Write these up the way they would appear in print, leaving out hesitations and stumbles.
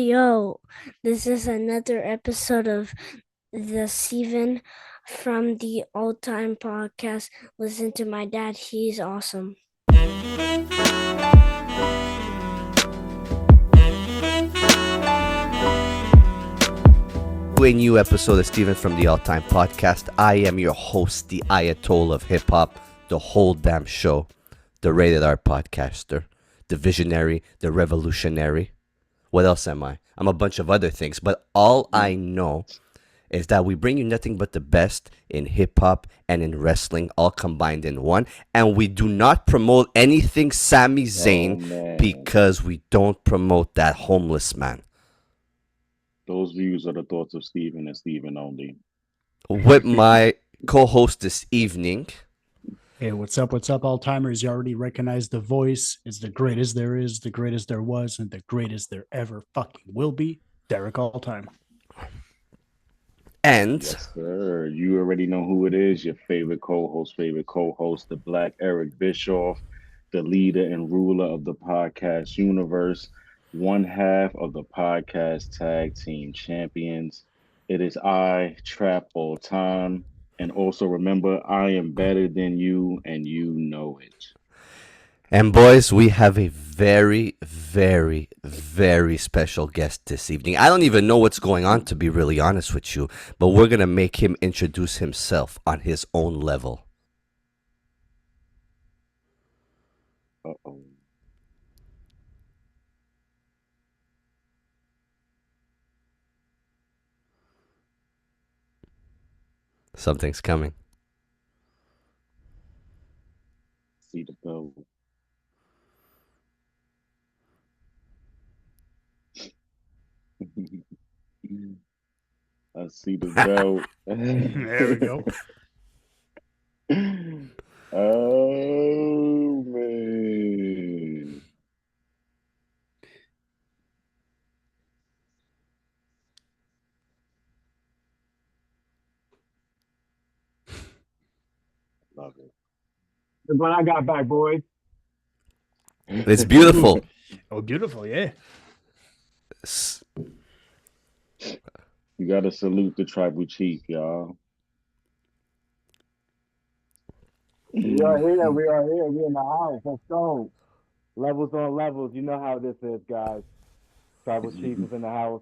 yo, this is another episode of the Steven from the Old Time Podcast. Listen to my dad, he's awesome. To a new episode of Steven from the All Time Podcast. I am your host, the Ayatollah of Hip Hop, the whole damn show, the rated R podcaster, the visionary, the revolutionary. What else am I? I'm a bunch of other things, but all I know is that we bring you nothing but the best in hip hop and in wrestling, all combined in one. And we do not promote anything Sami Zayn because we don't promote that homeless man. Those views are the thoughts of Steven and Steven only. With my co-host this evening. Hey, what's up, all-timers? You already recognize the voice. It's the greatest there is, the greatest there was, and the greatest there ever fucking will be. Derek All-Time. And yes, sir. You already know who it is. Your favorite co-host, the Black Eric Bischoff, the leader and ruler of the podcast universe, one half of the podcast tag team champions. It is I, Trap All Time. And also remember, I am better than you, and you know it. And boys, we have a very, very, very special guest this evening. I don't even know what's going on, to be really honest with you, but we're going to make him introduce himself on his own level. Uh-oh. Something's coming. See the belt. I see the belt. There we go. Oh, man. Love it. But I got back, boys. It's beautiful. Oh, beautiful, yeah. You gotta salute the tribal chief, y'all. We are here. We in the house. Let's go. Levels on levels. You know how this is, guys. Tribal chief is in the house.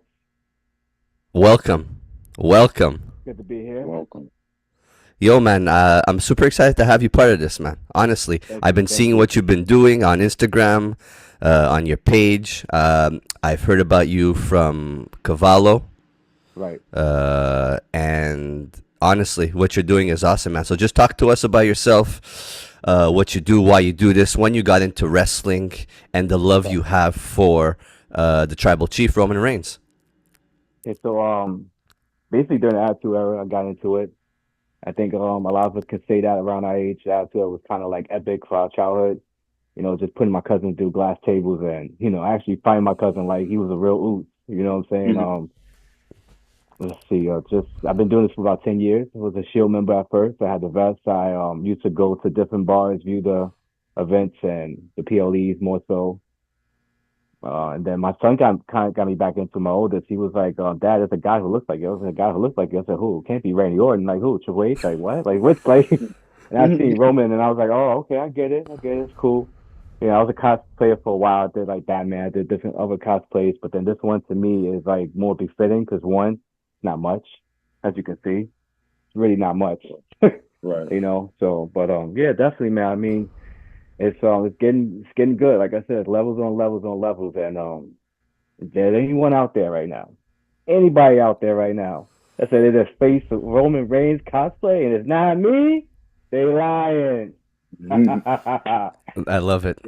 Welcome. Good to be here. Welcome. Yo, man, I'm super excited to have you part of this, man. Honestly, I've been seeing what you've been doing on Instagram, on your page. I've heard about you from Cavallo. Right. And honestly, what you're doing is awesome, man. So just talk to us about yourself, what you do, why you do this, when you got into wrestling, and the love you have for the tribal chief, Roman Reigns. Okay, so basically during the Attitude Era, I got into it. I think a lot of us could say that around our age. The Attitude Era was kind of like epic for our childhood. You know, just putting my cousin through glass tables and, you know, actually finding my cousin like he was a real oot. You know what I'm saying? Mm-hmm. Let's see. I've been doing this for about 10 years. I was a Shield member at first. I had the vest. I used to go to different bars, view the events and the PLEs more so. And then my son kind of got me back into my oldest. He was like, Dad, there's a guy who looks like you. There's a guy who looks like you. I said, who? Can't be Randy Orton. Like, who? Triple H? Like, what? Like, what's like? And I seen Roman, and I was like, oh, okay, I get it. It's cool. You know, I was a cosplayer for a while. I did like Batman. I did different other cosplays. But then this one to me is like more befitting because one, not much, as you can see. It's really not much. Right. You know, so, but yeah, definitely, man. I mean, it's getting good. Like I said, levels on levels on levels. And is there anyone out there right now? Anybody out there right now that said it's a face of Roman Reigns cosplay and it's not me? They lying. I love it.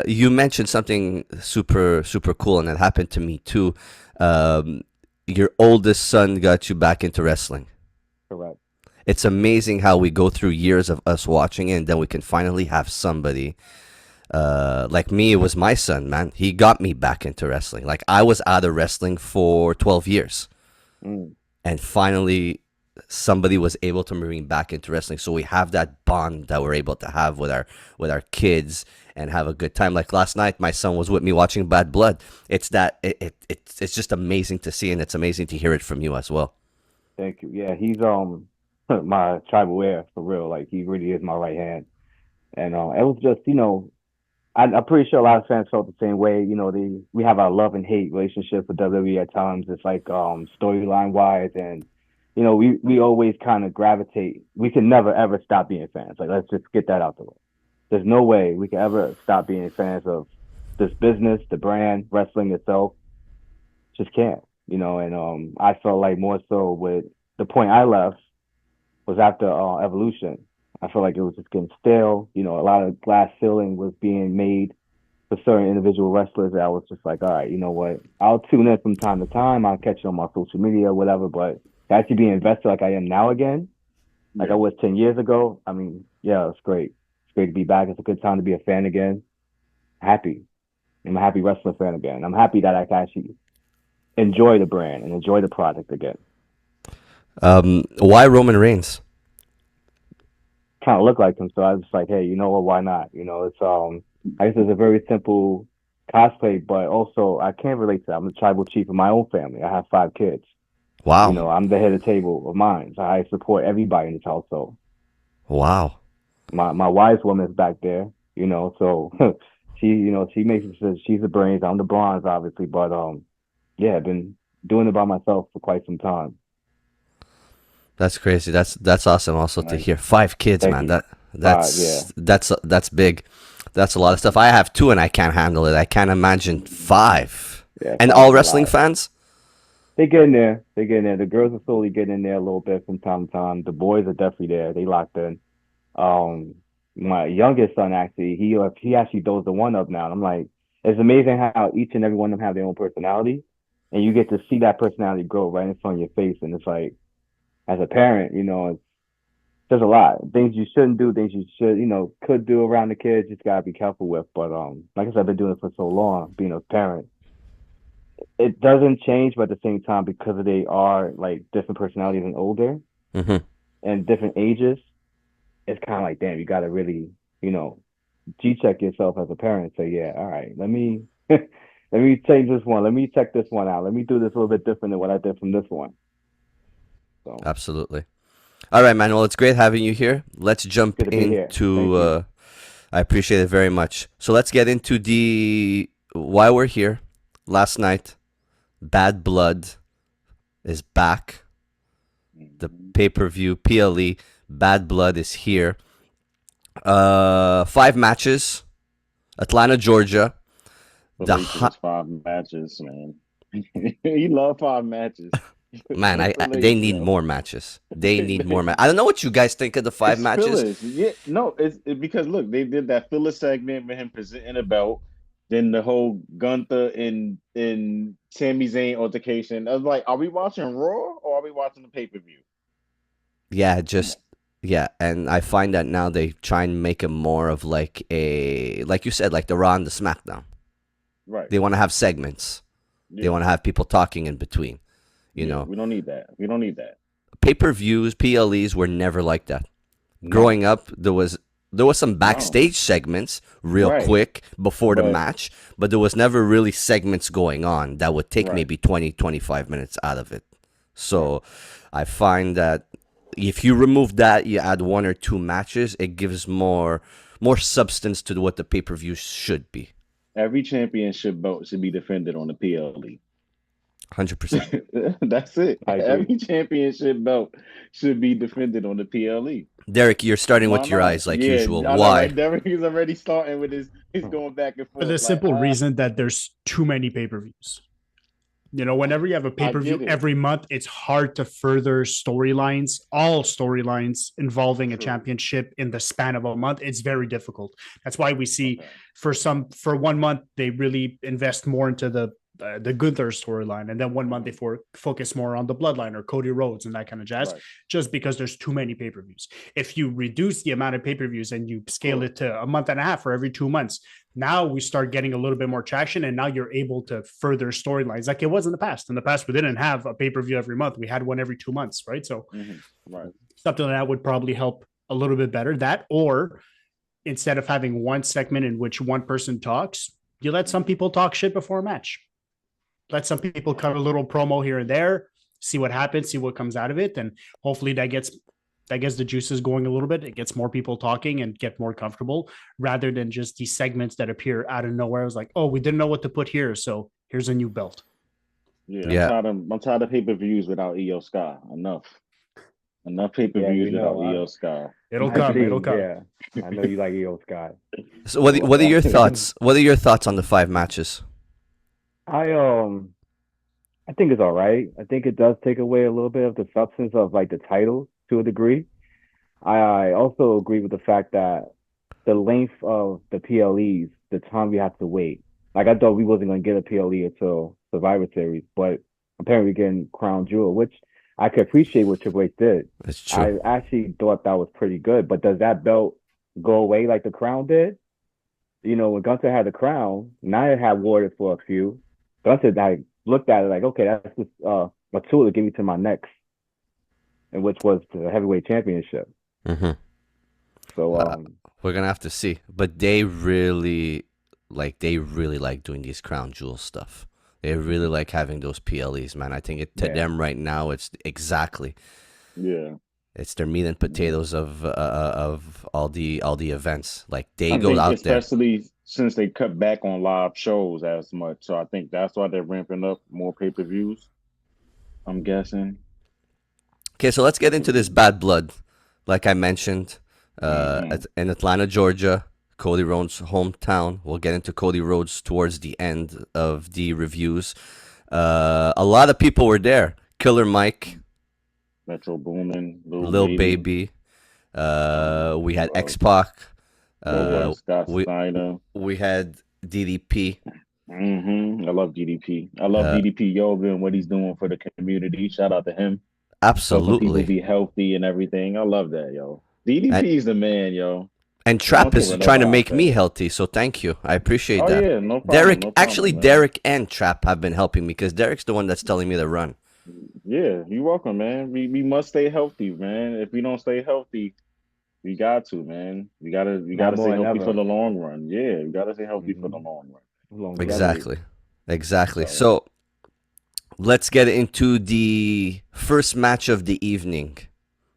You mentioned something super, super cool, and that happened to me too. Your oldest son got you back into wrestling. Correct. It's amazing how we go through years of us watching it, and then we can finally have somebody like me. It was my son, man. He got me back into wrestling. Like, I was out of wrestling for 12 years. And finally somebody was able to bring back into wrestling. So we have that bond that we're able to have with our kids and have a good time. Like last night, my son was with me watching Bad Blood. It's it's just amazing to see, and it's amazing to hear it from you as well. Thank you. Yeah, he's my tribal heir for real. Like he really is my right hand. And it was just, I'm pretty sure a lot of fans felt the same way. We have our love and hate relationship with WWE at times. It's like storyline wise, and we always kind of gravitate. We can never ever stop being fans. Like let's just get that out the way. There's no way we can ever stop being fans of this business, the brand, wrestling itself. Just can't, And I felt like more so with the point I left was after Evolution. I felt like it was just getting stale. A lot of glass ceiling was being made for certain individual wrestlers. I was just like, all right, you know what? I'll tune in from time to time. I'll catch it on my social media or whatever. But to actually be invested like I am now again, like I was 10 years ago, I mean, yeah, it's great. It's great to be back. It's a good time to be a fan again. Happy. I'm a happy wrestling fan again. I'm happy that I can actually enjoy the brand and enjoy the product again. Why Roman Reigns? Kind of look like him, so I was like, hey, you know what? Why not? It's I guess it's a very simple cosplay, but also I can't relate to that. I'm the tribal chief of my own family. I have 5 kids. Wow. I'm the head of the table of mine, so I support everybody in this household. Wow. My wise woman's back there, so she makes it. She's the brains. I'm the bronze, obviously, but yeah, I've been doing it by myself for quite some time. That's crazy. That's awesome also to hear. 5 kids, Thank man. you. That's big. That's a lot of stuff. I have 2 and I can't handle it. I can't imagine 5. Yeah, and all wrestling fans? They get in there. The girls are slowly getting in there a little bit from time to time. The boys are definitely there. They locked in. My youngest son actually, he actually does the one up now. And I'm like, it's amazing how each and every one of them have their own personality, and you get to see that personality grow right in front of your face. And it's like, as a parent, there's a lot things you shouldn't do, things you should, could do around the kids. Just gotta be careful with. But like I said, I've been doing it for so long, being a parent. It doesn't change, but at the same time, because they are like different personalities and older and different ages, it's kind of like, damn, you gotta really, G-check yourself as a parent. Say, yeah, all right, let me let me change this one. Let me check this one out. Let me do this a little bit different than what I did from this one. So. Absolutely. All right, man. Well, it's great having you here. Let's jump into. I appreciate it very much. So let's get into why we're here. Last night, Bad Blood is back. The pay-per-view PLE Bad Blood is here. 5 matches. Atlanta, Georgia. The 5 matches, man. You love 5 matches. Man, they need more matches. They need more matches. I don't know what you guys think of the 5 matches. Fillers. Yeah, no, it's because look, they did that filler segment with him presenting a belt, then the whole Gunther and Sami Zayn altercation. I was like, are we watching Raw or are we watching the pay-per-view? Yeah, and I find that now they try and make it more of like you said, like the Raw and the SmackDown. Right. They want to have segments. Yeah. They want to have people talking in between. We don't need that. Pay-per-views, PLEs were never like that. No. Growing up, there was some backstage segments real quick before the match, but there was never really segments going on that would take maybe 20, 25 minutes out of it. So I find that if you remove that, you add 1 or 2 matches, it gives more substance to what the pay-per-view should be. Every championship belt should be defended on the PLE. 100%. That's it. Every championship belt should be defended on the PLE. Derek, you're starting with your eyes like usual. Why? Right? Derek is already starting with he's going back and forth. For the simple reason that there's too many pay-per-views. Whenever you have a pay-per-view every month, it's hard to further all storylines involving a championship in the span of a month. It's very difficult. That's why we see for 1 month, they really invest more into the the Gunther storyline, and then 1 month they focus more on the Bloodline or Cody Rhodes and that kind of jazz, just because there's too many pay-per-views. If you reduce the amount of pay-per-views and you scale it to a month and a half or every 2 months, now we start getting a little bit more traction, and now you're able to further storylines like it was in the past. In the past, we didn't have a pay-per-view every month. We had one every 2 months, right? So something like that would probably help a little bit better. That, or instead of having one segment in which one person talks, you let some people talk shit before a match. Let some people cut a little promo here and there, see what happens, see what comes out of it, and hopefully that gets the juices going a little bit. It gets more people talking and get more comfortable, rather than just these segments that appear out of nowhere. I was like, oh, we didn't know what to put here, so here's a new belt. Yeah. I'm tired of pay-per-views without Io Sky. Enough pay-per-views without Io Sky. It'll come. Yeah, I know you like Io Sky. So what are your thoughts? What are your thoughts on the 5 matches? I think it's all right. I think it does take away a little bit of the substance of like the titles to a degree. I also agree with the fact that the length of the PLEs, the time we have to wait. Like I thought we wasn't gonna get a PLE until Survivor Series, but apparently we're getting Crown Jewel, which I could appreciate what Triple H did. That's true. I actually thought that was pretty good. But does that belt go away like the crown did? You know, when Gunther had the crown, Nia had wore it for a few. Gunther, I looked at it like, okay, that's just a tool to give me to my next, and which was the heavyweight championship. Mm-hmm. So we're gonna have to see. But they really like doing these crown jewel stuff. They really like having those PLEs, man. I think to them right now, it's exactly. Yeah. It's their meat and potatoes of all the events. Like they go out there, especially since they cut back on live shows as much. So I think that's why they're ramping up more pay-per-views, I'm guessing. Okay, so let's get into this Bad Blood. Like I mentioned, in Atlanta, Georgia, Cody Rhodes' hometown. We'll get into Cody Rhodes towards the end of the reviews. A lot of people were there. Killer Mike, Metro Boomin, Lil Baby. We had X-Pac. We had DDP. I love DDP. I love DDP Yoga and what he's doing for the community. Shout out to him. Absolutely. People be healthy and everything. I love that, yo. DDP is the man, yo. And Trap is trying to make me healthy, so thank you. I appreciate that. Yeah, no problem. Derek, Derek and Trap have been helping me because Derek's the one that's telling me to run. Yeah, you're welcome, man. We must stay healthy, man. If we don't stay healthy, we got to, man. We gotta stay healthy for the long run. Yeah, we gotta stay healthy for the long run. Exactly. So let's get into the first match of the evening.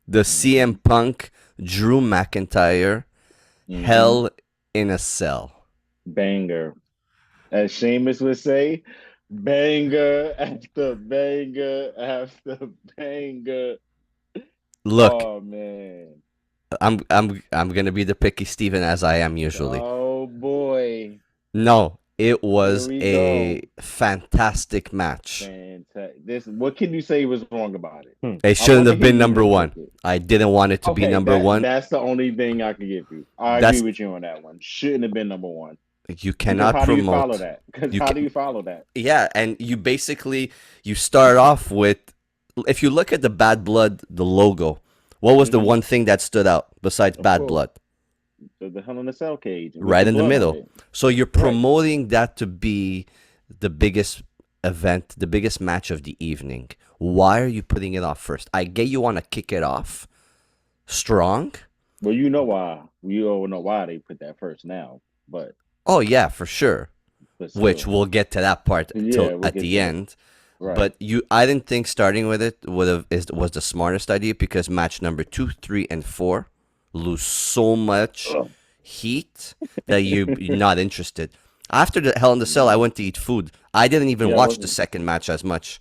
The CM Punk, Drew McIntyre, Hell in a Cell. Banger. As Sheamus would say, banger after banger after banger. Look, oh man, I'm gonna be the picky Steven as I am usually. Oh boy. No, it was a fantastic match. What can you say was wrong about it? It shouldn't have been number one. I didn't want it to be number one. That's the only thing I can give you. I agree with you on that one. Shouldn't have been number one. You cannot promote. How do you follow that? Because how do you follow that? Yeah, and you start off with, if you look at the Bad Blood, the logo, what was the one thing that stood out besides Bad Blood? The Hell in a Cell cage. Right in the middle. So you're promoting that to be the biggest event, the biggest match of the evening. Why are you putting it off first? I get you want to kick it off strong. Well, you know why. We all know why they put that first now, but. Oh, yeah, for sure. Which we'll get to that part at the end. Right. But I didn't think starting with it was the smartest idea because match number 2, 3, and 4 lose so much heat that you're not interested. After the Hell in the Cell, I went to eat food. I didn't even watch the second match as much.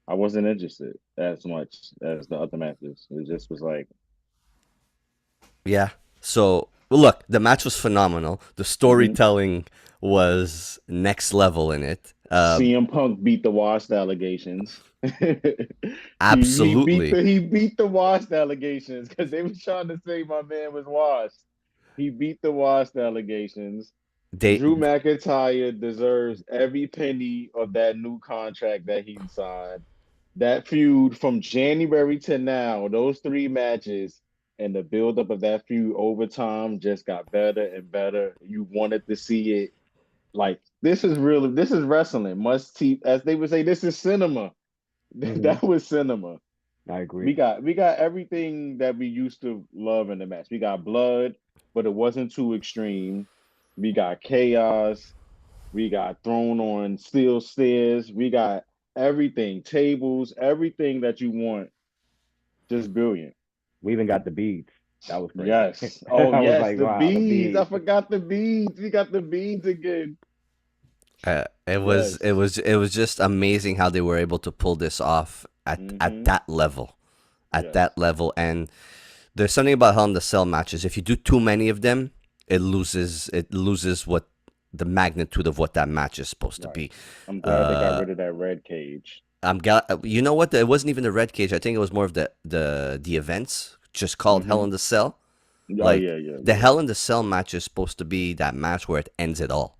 I wasn't interested as much as the other matches. It just was like... Yeah. So, look, the match was phenomenal. The storytelling was next level in it. CM Punk beat the washed allegations. Absolutely. He beat the washed allegations because they were trying to say my man was washed. He beat the washed allegations. They Drew McIntyre deserves every penny of that new contract that he signed. That feud from January to now, those 3 matches and the buildup of that feud over time just got better and better. You wanted to see it. Like this is wrestling. Must see, as they would say, this is cinema. Hmm. That was cinema. I agree. We got everything that we used to love in the match. We got blood, but it wasn't too extreme. We got chaos. We got thrown on steel stairs. We got everything, tables, everything that you want. Just brilliant. We even got the beads. That was crazy. Yes. Oh, I was yes. like, The wow, the beads. I beads. forgot the beads. We got the beads again. it Yes. was just amazing how they were able to pull this off at Mm-hmm. that level, Yes. and there's something about Hell in the Cell matches. If you do too many of them, it loses what the magnitude of what that match is supposed to Right. be. I'm glad they got Uh, rid of that red cage. you know what? It wasn't even the red cage. I think it was more of the events, just called Hell Mm-hmm. in the Cell. Oh, Like yeah, yeah, the yeah. Hell in the Cell match is supposed to be that match where it ends it all.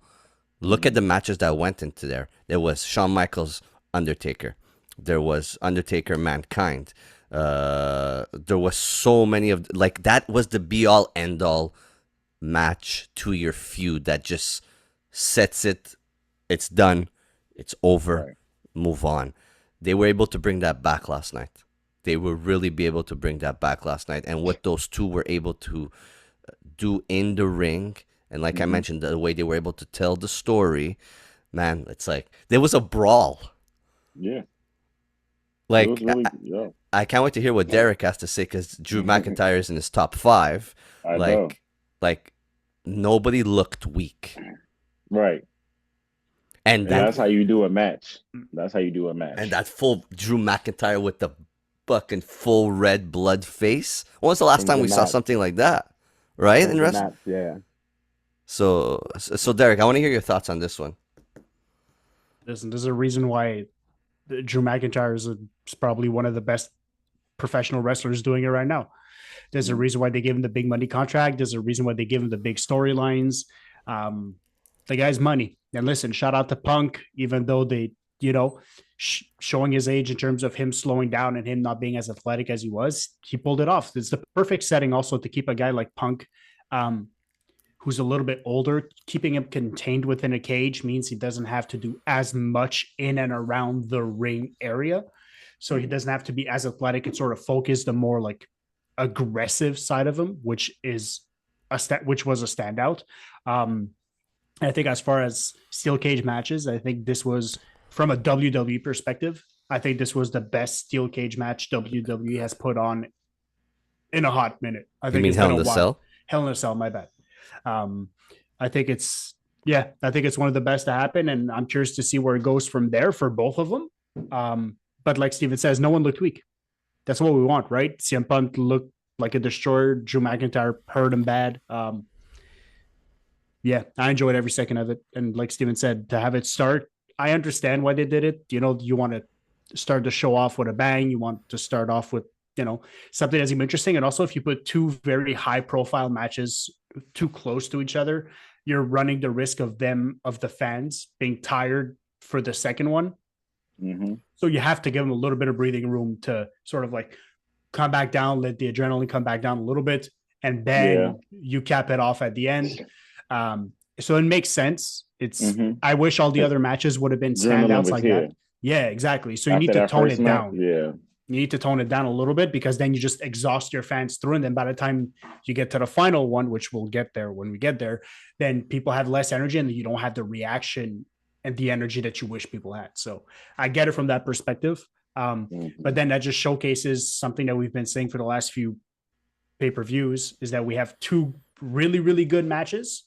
Look at the Mm-hmm. matches that went into there. There was Shawn Michaels, Undertaker. There was Undertaker, Mankind. There was so many of like that was the be all end all match to your feud that just sets it. It's done. It's over. Right. Move on. They were able to bring that back last night. They will really be able to bring that back last night. And what those two were able to do in the ring, and like I Mm-hmm. mentioned, the way they were able to tell the story, man, it's like there was a brawl. Yeah. It was Like really, yeah. I can't wait to hear what Derek has to say because Drew McIntyre is in his top five. I know. Like nobody looked weak, Right. and And that that's how you do a match. That's how you do a and match. that full Drew McIntyre with the fucking full red blood face. When was the last From time the we saw mats. something like that? Right From in the wrestling. mats, yeah. So Derek, I want to hear your thoughts on this one. Listen, there's a reason why Drew McIntyre is probably one of the best professional wrestlers doing it right now. There's a Mm-hmm. reason why they gave him the big money contract. There's a reason why they give him the big storylines. Um, the guy's money. And listen, shout out to Punk, even though they, showing his age in terms of him slowing down and him not being as athletic as he was, he pulled it off. It's the perfect setting also to keep a guy like Punk, um, who's a little bit older. Keeping him contained within a cage means he doesn't have to do as much in and around the ring area. So he doesn't have to be as athletic and sort of focus the more like aggressive side of him, which was a standout. Um, I think as far as steel cage matches, I think this was from a WWE perspective. I think this was the best steel cage match WWE has put on in a hot minute. I You think mean it's Hell been in a the while. Cell? Hell in a Cell, my bad. Um, I think it's one of the best to happen, and I'm curious to see where it goes from there for both of them. But like Steven says, no one looked weak. That's what we want, right? CM Punk looked like a destroyer. Drew McIntyre hurt him bad. Yeah, I enjoyed every second of it. And like Steven said, to have it start, I understand why they did it. You want to start the show off with a bang. You want to start off with, something that's even interesting. And also, if you put two very high profile matches too close to each other, you're running the risk of the fans being tired for the second one. Mm-hmm. So you have to give them a little bit of breathing room to sort of like come back down, let the adrenaline come back down a little bit, and Yeah. then you cap it off at the end. So it makes sense. Mm-hmm. I wish all the other matches would have been Adrenaline standouts was like here. that. Yeah, exactly. So you need After to that tone first it match, down. yeah. You need to tone it down a little bit because then you just exhaust your fans through. And then by the time you get to the final one, which we'll get there when we get there, then people have less energy and you don't have the reaction and the energy that you wish people had. So I get it from that perspective. But then that just showcases something that we've been saying for the last few pay-per-views is that we have two really, really good matches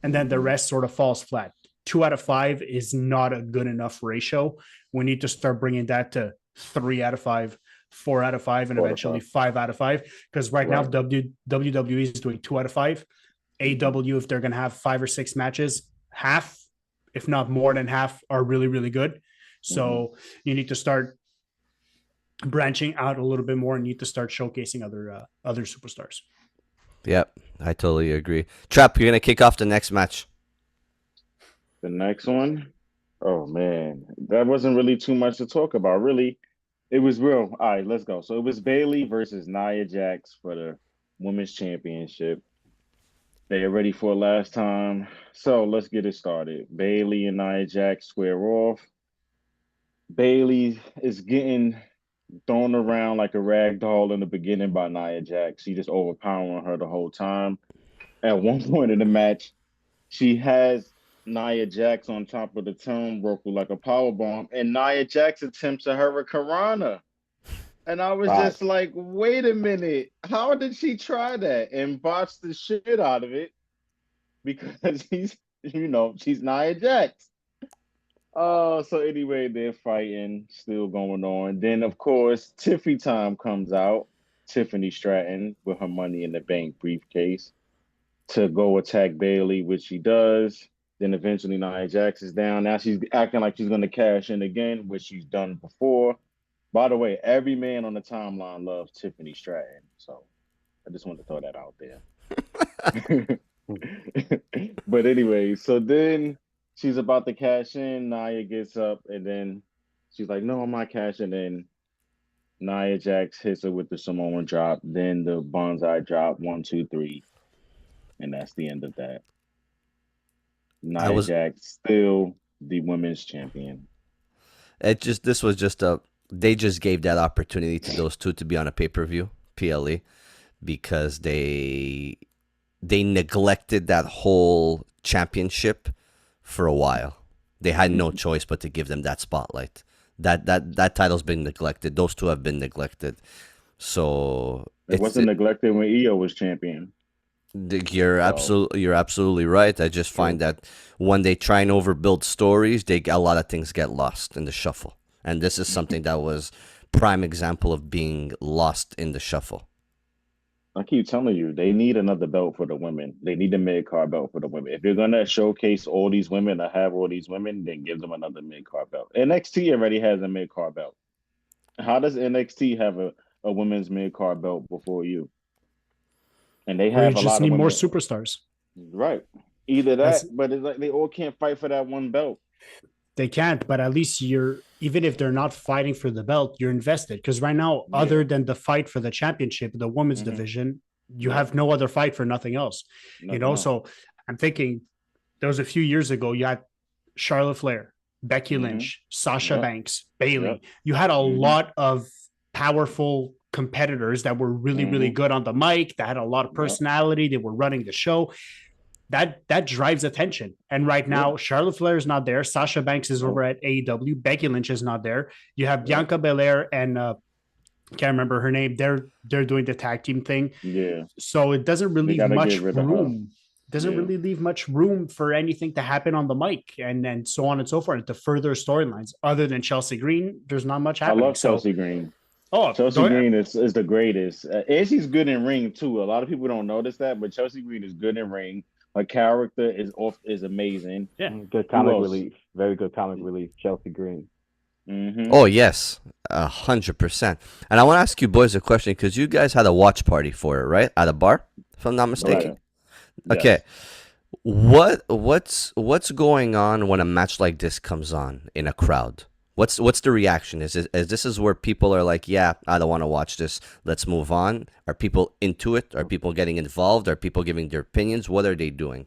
and then the rest sort of falls flat. 2 out of 5 is not a good enough ratio. We need to start bringing that to 3 out of 5, 4 out of 5, and eventually 5 out of 5. Because right now, WWE is doing 2 out of 5. AW, if they're going to have 5 or 6 matches, half, if not more than half, are really, really good. So you need to start branching out a little bit more and need to start showcasing other superstars. Yep, I totally agree. Trap, you're gonna kick off the next match. The next one. Oh man, that wasn't really too much to talk about. Really, it was real. All right, let's go. So it was Bailey versus Nia Jax for the women's championship. They are ready for a last time. So let's get it started. Bailey and Nia Jax square off. Bailey is getting thrown around like a rag doll in the beginning by Nia Jax. She just overpowering her the whole time. At one point in the match, she has Nia Jax on top of the turnbuckle like a power bomb, and Nia Jax attempts a hurricanrana. And I was Right. just like, wait a minute, how did she try that and botch the shit out of it? Because she's Nia Jax. So anyway, they're fighting, still going on. Then of course, Tiffy time comes out. Tiffany Stratton with her money in the bank briefcase to go attack Bailey, which she does. Then eventually Nia Jax is down. Now she's acting like she's going to cash in again, which she's done before. By the way, every man on the timeline loves Tiffany Stratton. So I just wanted to throw that out there. But anyway, so then she's about to cash in. Nia gets up and then she's like, no, I'm not cashing in. Nia Jax hits her with the Samoan drop, then the bonsai drop, 1, 2, 3. And that's the end of that. I Nia was Jax still the women's champion. this was just a they just gave that opportunity to those two to be on a pay-per-view, PLE, because they neglected that whole championship for a while. They had no choice but to give them that spotlight. That title's been neglected. Those two have been neglected. So It wasn't neglected when Io was champion. So you're absolutely right. I just true. find that when they try and overbuild stories, a lot of things get lost in the shuffle. And this is something that was prime example of being lost in the shuffle. I keep telling you, they need another belt for the women. They need a mid card belt for the women. If you're gonna showcase all these women or have all these women, then give them another mid card belt. NXT already has a mid card belt. How does NXT have a women's mid card belt before you? And they We have a just lot of need more women. superstars. Right. Either That's that, but it's like they all can't fight for that one belt. They can't, but at least even if they're not fighting for the belt, you're invested. Because right now, other than the fight for the championship, the women's division, you have no other fight for nothing else. Nothing else. So I'm thinking there was a few years ago, you had Charlotte Flair, Becky Lynch, Sasha Banks, Bailey. You had a lot of powerful competitors that were really, really good on the mic, that had a lot of personality, they were running the show. That drives attention. And right now, Charlotte Flair is not there. Sasha Banks is over at AEW. Becky Lynch is not there. You have Bianca Belair and can't remember her name. They're doing the tag team thing. Yeah. So it doesn't really leave much room. Doesn't really leave much room for anything to happen on the mic and so on and so forth to further storylines. Other than Chelsea Green, there's not much happening. I love Chelsea Green. Oh, Chelsea Green is the greatest. And she's good in ring too. A lot of people don't notice that, but Chelsea Green is good in ring. Her character is amazing. Yeah, good comic relief. Very good comic relief. Chelsea Green. Oh yes, 100%. And I want to ask you boys a question because you guys had a watch party for it, right? At a bar, if I'm not mistaken. Right. Okay. Yes. What's going on when a match like this comes on in a crowd? What's the reaction? Is this where people are like, yeah, I don't want to watch this. Let's move on. Are people into it? Are people getting involved? Are people giving their opinions? What are they doing?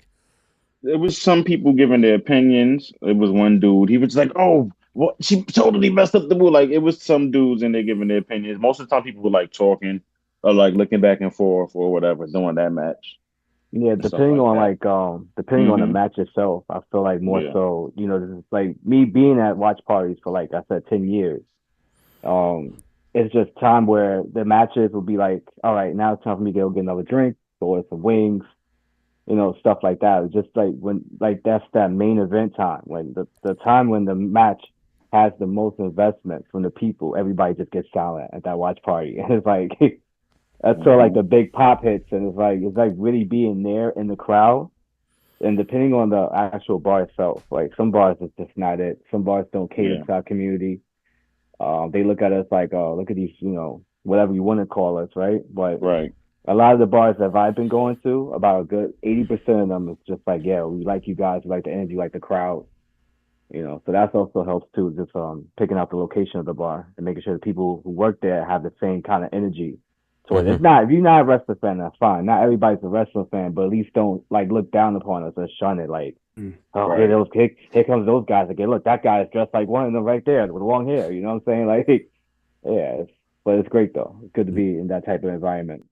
There was some people giving their opinions. It was one dude. He was like, "Oh, well, she totally messed up the move." Like it was some dudes and they're giving their opinions. Most of the time, people were like talking or like looking back and forth or whatever during that match. Yeah, depending on depending on the match itself, I feel like more so, like me being at watch parties for like I said, 10 years. It's just time where the matches will be like, all right, now it's time for me to go get another drink or some wings, stuff like that. It's just like that's that main event time when the time when the match has the most investment from the people, everybody just gets silent at that watch party. And it's like that's sort of like the big pop hits, and it's like really being there in the crowd. And depending on the actual bar itself, like some bars is just not it. Some bars don't cater to our community. They look at us like, oh, look at these, whatever you want to call us, right? But A lot of the bars that I've been going to, about a good 80% of them is just like, yeah, we like you guys, we like the energy, we like the crowd. So that's also helps too, just picking out the location of the bar and making sure the people who work there have the same kind of energy. So Mm-hmm. it's not, if you're not a wrestling fan, that's fine. Not everybody's a wrestling fan, but at least don't like look down upon us or shun it. Like, oh, Right. here comes those guys again. Look, that guy is dressed like one of them right there with long hair. You know what I'm saying? Like, yeah, but it's great though. It's good to be in that type of environment.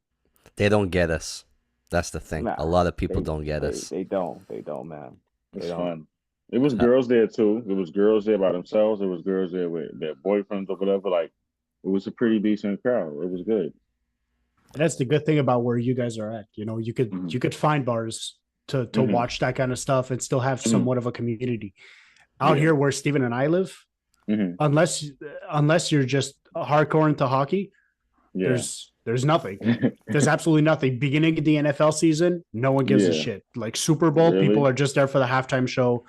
They don't get us. That's the thing. Nah, A lot of people they don't get us. they don't, man. They It's don't. fun. It was Uh, girls there too. It was girls there by themselves. It was girls there with their boyfriends or whatever. Like, it was a pretty decent crowd. It was good. And that's the good thing about where you guys are at. You Mm-hmm. could find bars to Mm-hmm. watch that kind of stuff and still have Mm-hmm. somewhat of a community. Out here where Steven and I live, Mm-hmm. unless you're just hardcore into hockey, Yeah. there's nothing. There's absolutely nothing. Beginning of the NFL season, no one gives a shit. Like Super Bowl, Really? people are just there for the halftime show.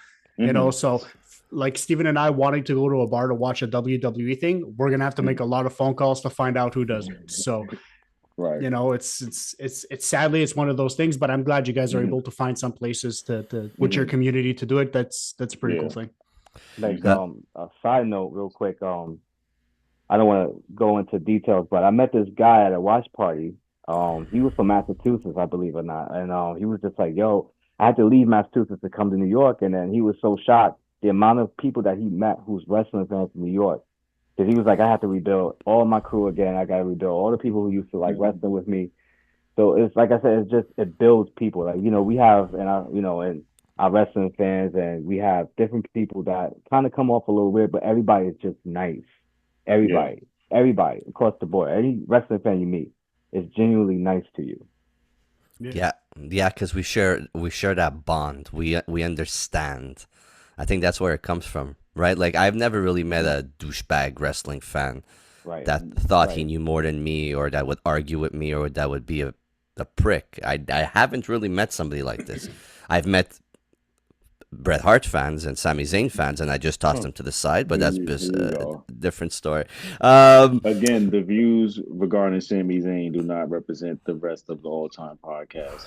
So like Steven and I wanting to go to a bar to watch a WWE thing, we're gonna have to make a lot of phone calls to find out who does it. So right. It's sadly it's one of those things, but I'm glad you guys are able to find some places to with your community to do it. That's a pretty cool thing. Like a side note real quick, I don't want to go into details, but I met this guy at a watch party. He was from Massachusetts, I believe or not, and he was just like, "Yo, I had to leave Massachusetts to come to New York," and then he was so shocked the amount of people that he met who's wrestling fans in New York, because he was like, "I have to rebuild all my crew again. I got to rebuild all the people who used to like wrestling with me." So it's like I said, it builds people. Like we have and our wrestling fans, and we have different people that kind of come off a little weird, but everybody is just nice. Everybody across the board, any wrestling fan you meet is genuinely nice to you. Yeah, because we share that bond. We understand. I think that's where it comes from, right? Like I've never really met a douchebag wrestling fan that thought he knew more than me, or that would argue with me, or that would be a prick. I haven't really met somebody like this. I've met Bret Hart fans and Sami Zayn fans, and I just tossed them to the side, but that's just a different story. Again, the views regarding Sami Zayn do not represent the rest of the all-time podcast.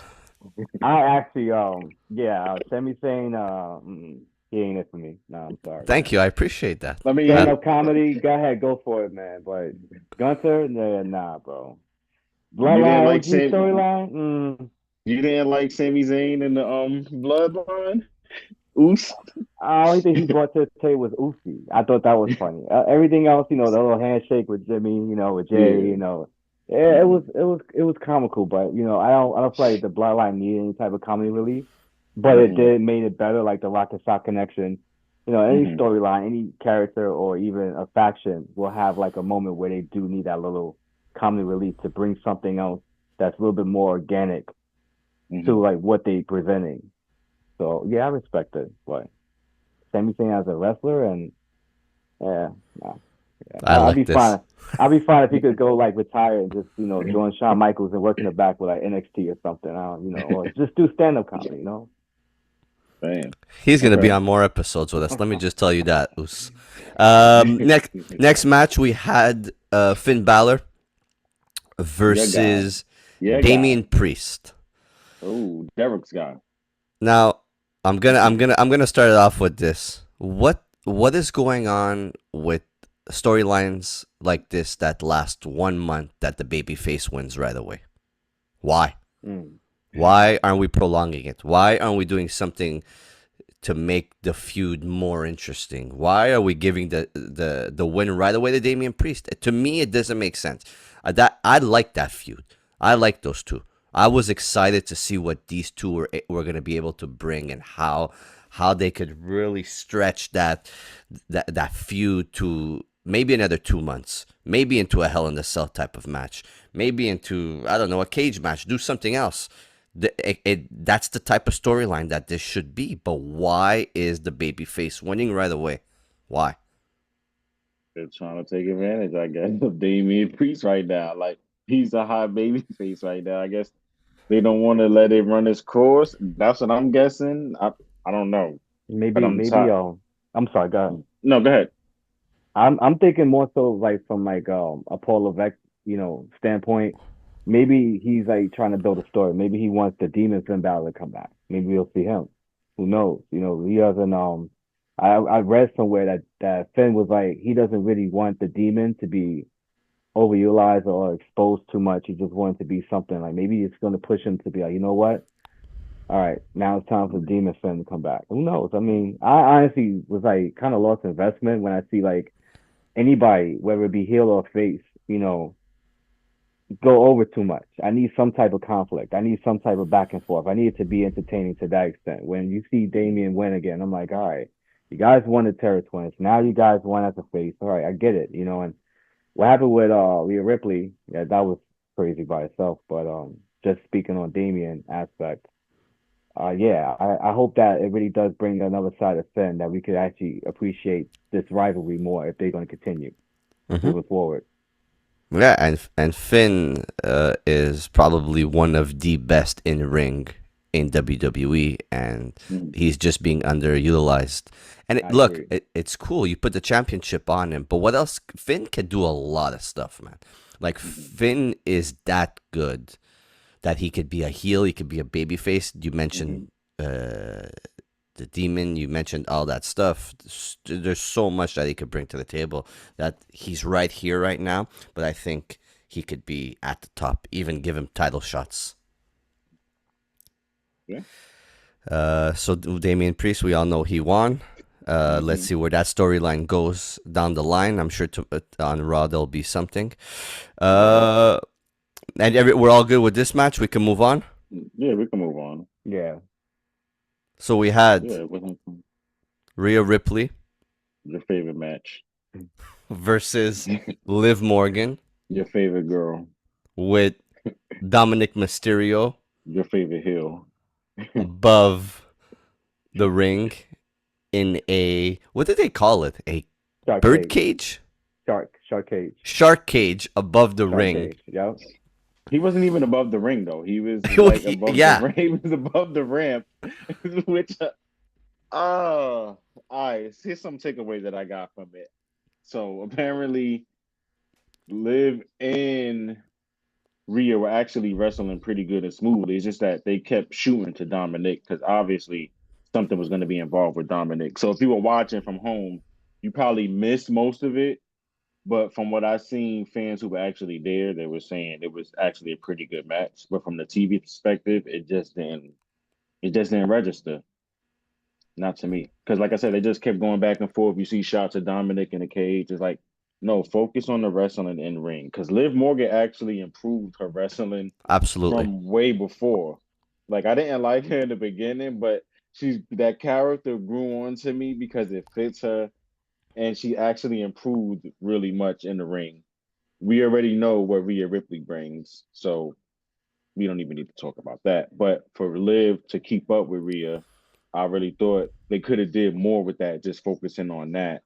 I actually, Sami Zayn, he ain't it for me. No, I'm sorry. Thank you, I appreciate that. Stand-up comedy, go ahead, go for it, man. But Gunther, nah, bro. Bloodline, OG storyline. You didn't like Sami Zayn in the Bloodline? Oos. The only thing he brought to the table was Uzi. I thought that was funny. Everything else, the little handshake with Jimmy, with Jay, it was comical. But I don't feel like the Bloodline needed any type of comedy relief. But it did made it better, like the Rock and Sock connection. Any storyline, any character, or even a faction will have like a moment where they do need that little comedy relief to bring something else that's a little bit more organic to like what they presenting. So yeah, I respect it. But Sami Zayn as a wrestler, and I'd be fine. I'd be fine if he could go like retire and just join Shawn Michaels and work in the back with like NXT or something. Or just do stand up comedy. Damn. He's gonna be on more episodes with us. Let me just tell you that. Next match we had Finn Balor versus Damian Priest. Oh, Derek's guy. Now I'm gonna start it off with this. What is going on with storylines like this that last 1 month that the babyface wins right away? Why? Why aren't we prolonging it? Why aren't we doing something to make the feud more interesting? Why are we giving the win right away to Damian Priest? To me, it doesn't make sense. I like that feud. I like those two. I was excited to see what these two were going to be able to bring, and how they could really stretch that feud to maybe another 2 months, maybe into a Hell in a Cell type of match, maybe into, I don't know, a cage match, do something else. That's the type of storyline that this should be. But why is the babyface winning right away? Why? They're trying to take advantage, I guess, of Damian Priest right now. Like, he's a hot babyface right now. I guess they don't want to let it run its course. That's what I'm guessing. I don't know. Maybe I'm sorry, go ahead. No, go ahead. I'm thinking more so like from like a Paul Levesque, standpoint. maybe he's like trying to build a story. Maybe he wants the Demon Finn Balor to come back. Maybe we'll see him. Who knows? He doesn't. I read somewhere that Finn was like he doesn't really want the Demon to be overutilized or exposed too much. He just wants to be something like maybe it's going to push him to be like, you know what? All right, now it's time for Demon Finn to come back. Who knows? I mean, I honestly was like kind of lost investment when I see like anybody, whether it be heel or face, go over too much. I need some type of conflict. I need some type of back and forth. I need it to be entertaining to that extent. When you see Damian win again, I'm like, all right, you guys won the Terror Twins. Now you guys won as a face. All right, I get it. And what happened with Rhea Ripley, yeah, that was crazy by itself. But just speaking on Damian aspect, yeah, I hope that it really does bring another side of Finn that we could actually appreciate this rivalry more if they're going to continue moving forward. Yeah, and Finn is probably one of the best in ring in WWE, and he's just being underutilized. And look, it's cool. You put the championship on him, but what else? Finn can do a lot of stuff, man. Like Finn is that good that he could be a heel, he could be a babyface. You mentioned the Demon, you mentioned all that stuff. There's so much that he could bring to the table that he's right here right now, but I think he could be at the top, even give him title shots. Yeah. So Damian Priest, we all know he won. Let's see where that storyline goes down the line. I'm sure on Raw there'll be something. And we're all good with this match. We can move on. Yeah, we can move on. Yeah. So we had Rhea Ripley, your favorite match, versus Liv Morgan, your favorite girl, with Dominic Mysterio, your favorite heel, above the ring in a, what did they call it? A Shark bird cage? Shark cage. Shark cage above the ring. Yep. He wasn't even above the ring though. He was like above the ring. He was above the ramp, which all right. Here's some takeaways that I got from it. So apparently, Liv and Rhea were actually wrestling pretty good and smoothly. It's just that they kept shooting to Dominic because obviously something was going to be involved with Dominic. So if you were watching from home, you probably missed most of it. But from what I've seen, fans who were actually there, they were saying it was actually a pretty good match. But from the TV perspective, it just didn't register. Not to me. Because like I said, they just kept going back and forth. You see shots of Dominic in the cage. It's like, no, focus on the wrestling in ring. Because Liv Morgan actually improved her wrestling from way before. Like I didn't like her in the beginning, but that character grew on to me because it fits her. And she actually improved really much in the ring. We already know what Rhea Ripley brings, so we don't even need to talk about that. But for Liv to keep up with Rhea, I really thought they could have did more with that, just focusing on that,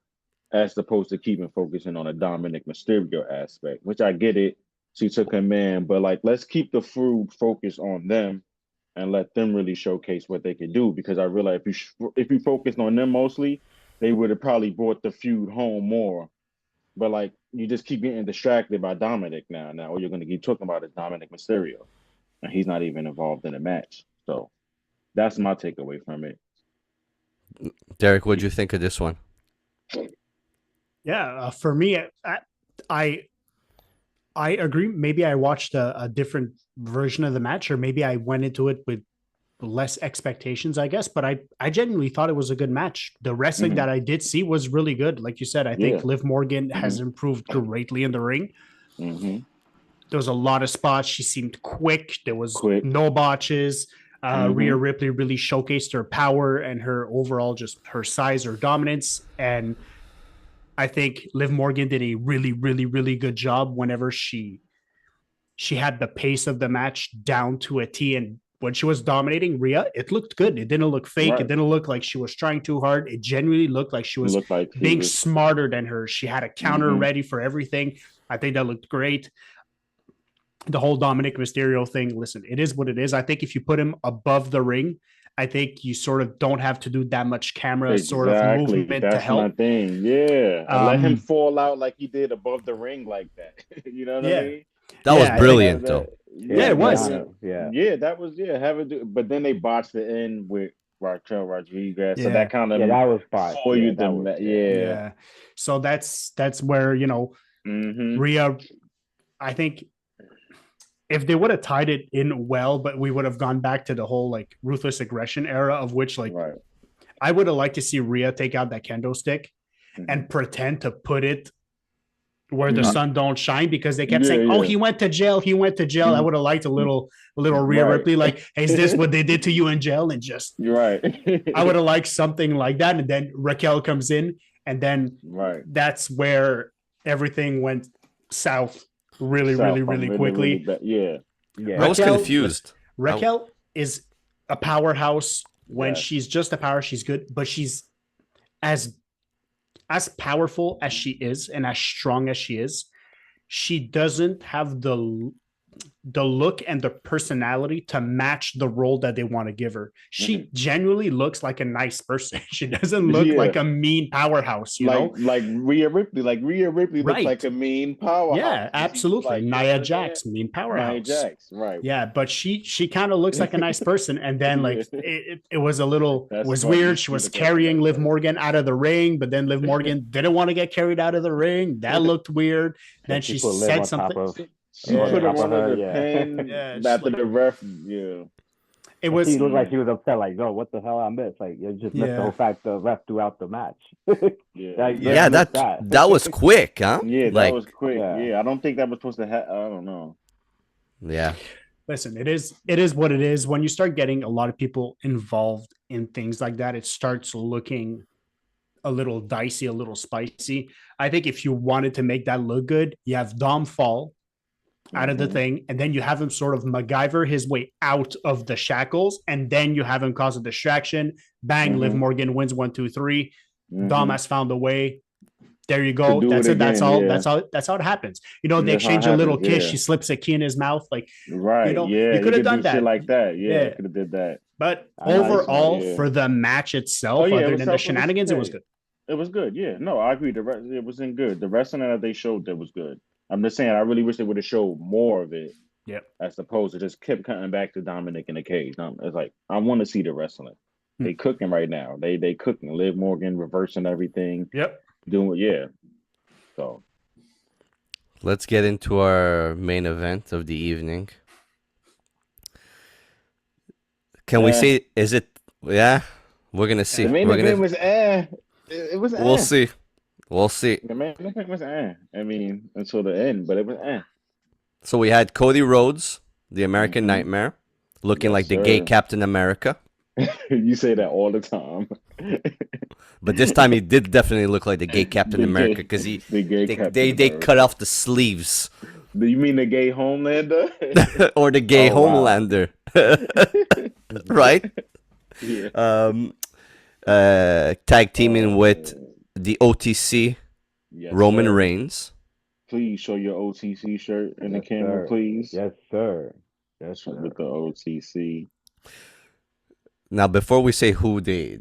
as opposed to keeping focusing on a Dominic Mysterio aspect, which I get it. She took him in, but like let's keep the food focus on them and let them really showcase what they can do. Because I realize if you focused on them mostly, they would have probably brought the feud home more. But like you just keep getting distracted by Dominic now. Now all you're gonna keep talking about is Dominic Mysterio. And he's not even involved in the match. So that's my takeaway from it. Derek, what'd you think of this one? Yeah, for me, I agree. Maybe I watched a different version of the match, or maybe I went into it with less expectations, I guess, but I genuinely thought it was a good match. The wrestling that I did see was really good. Like you said, I think Liv Morgan has improved greatly in the ring. There was a lot of spots. She seemed quick. There was no botches. Rhea Ripley really showcased her power and her overall, just her size, her dominance. And I think Liv Morgan did a really, really, really good job whenever she had the pace of the match down to a T. And when she was dominating Rhea, it looked good. It didn't look fake. Right. It didn't look like she was trying too hard. It genuinely looked like she was being smarter than her. She had a counter ready for everything. I think that looked great. The whole Dominic Mysterio thing, listen, it is what it is. I think if you put him above the ring, I think you sort of don't have to do that much camera sort of movement to help. That's my thing. Yeah. Let him fall out like he did above the ring like that. You know what I mean? That was I brilliant, though. Yeah, it was. That was have it do. But then they botched the end with Raquel Rodriguez, so Yeah. that kind of that was botched. for you the Yeah. So that's where Rhea. I think if they would have tied it in well, but we would have gone back to the whole like ruthless aggression era, of which I would have liked to see Rhea take out that kendo stick and pretend to put it where the sun don't shine, because they kept saying, "Oh, he went to jail. He went to jail." I would have liked a little Rhea Ripley, like, "Hey, is this what they did to you in jail?" And just I would have liked something like that. And then Raquel comes in, and then that's where everything went south really quickly. I was confused. Raquel is a powerhouse. When she's just a power, she's good, but she's as powerful as she is and as strong as she is, she doesn't have the look and the personality to match the role that they want to give her. She genuinely looks like a nice person. She doesn't look like a mean powerhouse, like Rhea Ripley. Like Rhea Ripley looks like a mean powerhouse. Yeah, absolutely. Nia Jax, mean powerhouse. Nia Jax, right. Yeah, but she kind of looks like a nice person. And then like it was a little weird. She was carrying Liv Morgan out of the ring, but then Liv Morgan didn't want to get carried out of the ring. That looked weird. Then she said something. She put him under the pen after the ref. It was. He looked like he was upset. Like, "No, what the hell I missed? Like, you just missed the whole fact the ref threw out the match." That was quick, huh? Yeah, that was quick. Yeah, I don't think that was supposed to happen. I don't know. Yeah. Listen, it is what it is. When you start getting a lot of people involved in things like that, it starts looking a little dicey, a little spicy. I think if you wanted to make that look good, you have Dom fall out of the thing, and then you have him sort of MacGyver his way out of the shackles, and then you have him cause a distraction. Bang, Liv Morgan wins 1, 2, 3. Dom has found a way. There you go. That's it. That's all. That's how it happens. They exchange a little kiss. She slips a key in his mouth. Like, you could have done that. Shit like that. Yeah, could have did that. But overall, for the match itself, other than the shenanigans, it was good. It was good. Yeah, no, I agree. It wasn't good. The wrestling that they showed, that was good. I'm just saying, I really wish they would have showed more of it. Yep. As opposed to just kept cutting back to Dominic in the cage. It's like, I want to see the wrestling. They cooking right now. They cooking. Liv Morgan reversing everything. Yep. So let's get into our main event of the evening. Can we say, is it? Yeah, we're gonna see. The main event was It was. We'll see. The main event was I mean, until the end, but it was So we had Cody Rhodes, the American Nightmare, looking like the gay Captain America. You say that all the time. But this time he did definitely look like the gay Captain America, because they cut off the sleeves. Do you mean the gay Homelander? Or the gay Homelander. Right? Yeah. Tag teaming with the OTC, Roman Reigns. Please show your OTC shirt in the camera, please. Yes, sir. Yes, sir. With the OTC. Now, before we say who they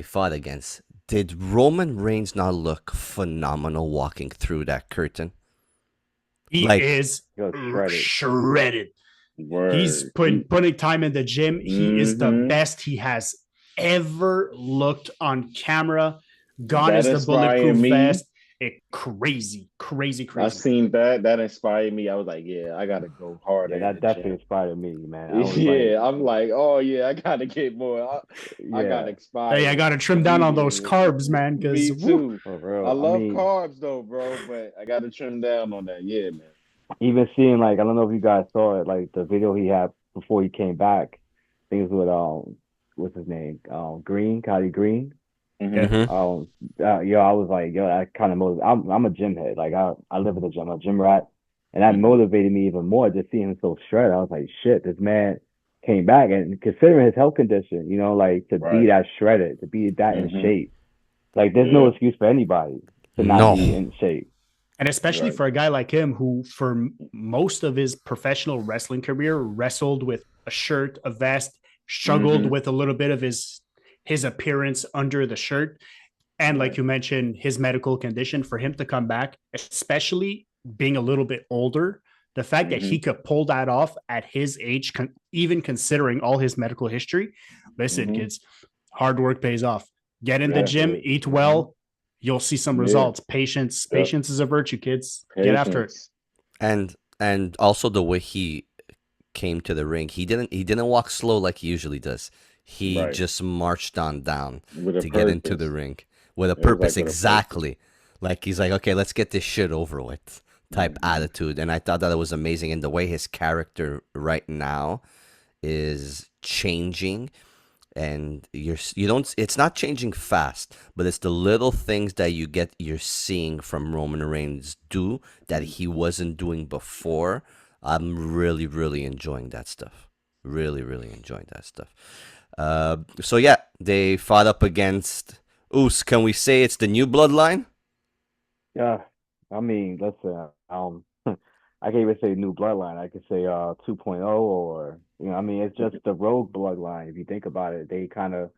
fought against, did Roman Reigns not look phenomenal walking through that curtain? He is shredded. Word. He's putting time in the gym. He is the best he has ever looked on camera. Gone is the bulletproof vest. Crazy. I seen that. That inspired me. I was like, yeah, I gotta go harder. That definitely inspired me, man. I'm like, oh yeah, I gotta get more. I got inspired. Hey, I gotta trim down on those carbs, man. Me too. I love carbs though, bro, but I gotta trim down on that. Yeah, man. Even seeing, like, I don't know if you guys saw it, like the video he had before he came back. I think it was with what's his name? Cody Green. Mm-hmm. I was like, that kind of motivated. I'm a gym head. Like, I live in the gym. I'm a gym rat, and that motivated me even more. Just seeing him so shredded, I was like, shit, this man came back, and considering his health condition, like to be that shredded, to be that in shape, like there's no excuse for anybody to not be in shape. And especially for a guy like him, who for most of his professional wrestling career wrestled with a shirt, a vest, struggled with a little bit of his appearance under the shirt. And like you mentioned, his medical condition, for him to come back, especially being a little bit older, the fact that he could pull that off at his age, even considering all his medical history, listen, kids, hard work pays off. Get in the gym, eat well, you'll see some results. Patience is a virtue, kids. Get after it. And also the way he came to the ring, he didn't walk slow like he usually does. He just marched on down to get into the ring with a purpose. Exactly. Like he's like, okay, let's get this shit over with type attitude. And I thought that it was amazing. And the way his character right now is changing, and it's not changing fast, but it's the little things that you're seeing from Roman Reigns do that he wasn't doing before. I'm really, really enjoying that stuff. Really, really enjoying that stuff. So yeah, they fought up against Us. Can we say it's the new bloodline? Yeah, I mean, listen, I can't even say new bloodline. I could say 2.0, or I mean, it's just the rogue bloodline. If you think about it, they kind of,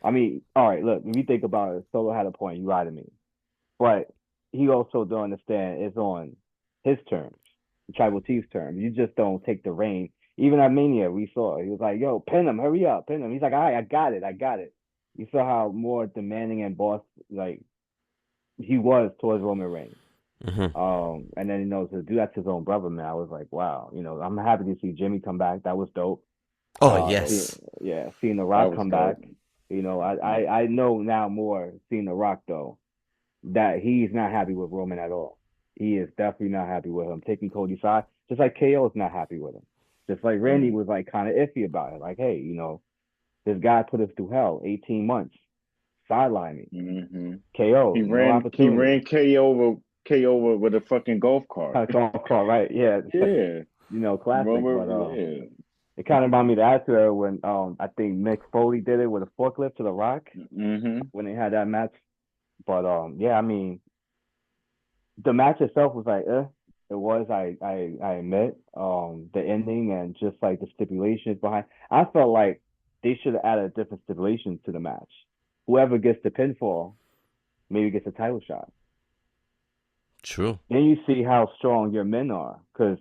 I mean, all right, look, if you think about it, Solo had a point. You lied to me, but he also don't understand it's on his terms, Tribal Chief's terms. You just don't take the reign. Even at Mania, we saw he was like, "Yo, pin him, hurry up, pin him." He's like, "All right, I got it." You saw how more demanding and boss like he was towards Roman Reigns. And then to do that to his own brother, man, I was like, wow. I'm happy to see Jimmy come back. That was dope. Oh yes, seeing The Rock come back. I know now more seeing The Rock though that he's not happy with Roman at all. He is definitely not happy with him taking Cody's side, just like KO is not happy with him. Just like Randy was like kind of iffy about it. Like, hey, this guy put us through hell, 18 months, sideline me. KO, he ran KO with a fucking golf cart. Golf cart, right? Yeah. Classic. Robert, it kind of reminded me of the actor when I think Mick Foley did it with a forklift to The Rock when they had that match. But I mean, the match itself was like, it was. I admit, the ending and just like the stipulations behind. I felt like they should have added different stipulations to the match. Whoever gets the pinfall, maybe gets a title shot. True. Then you see how strong your men are, because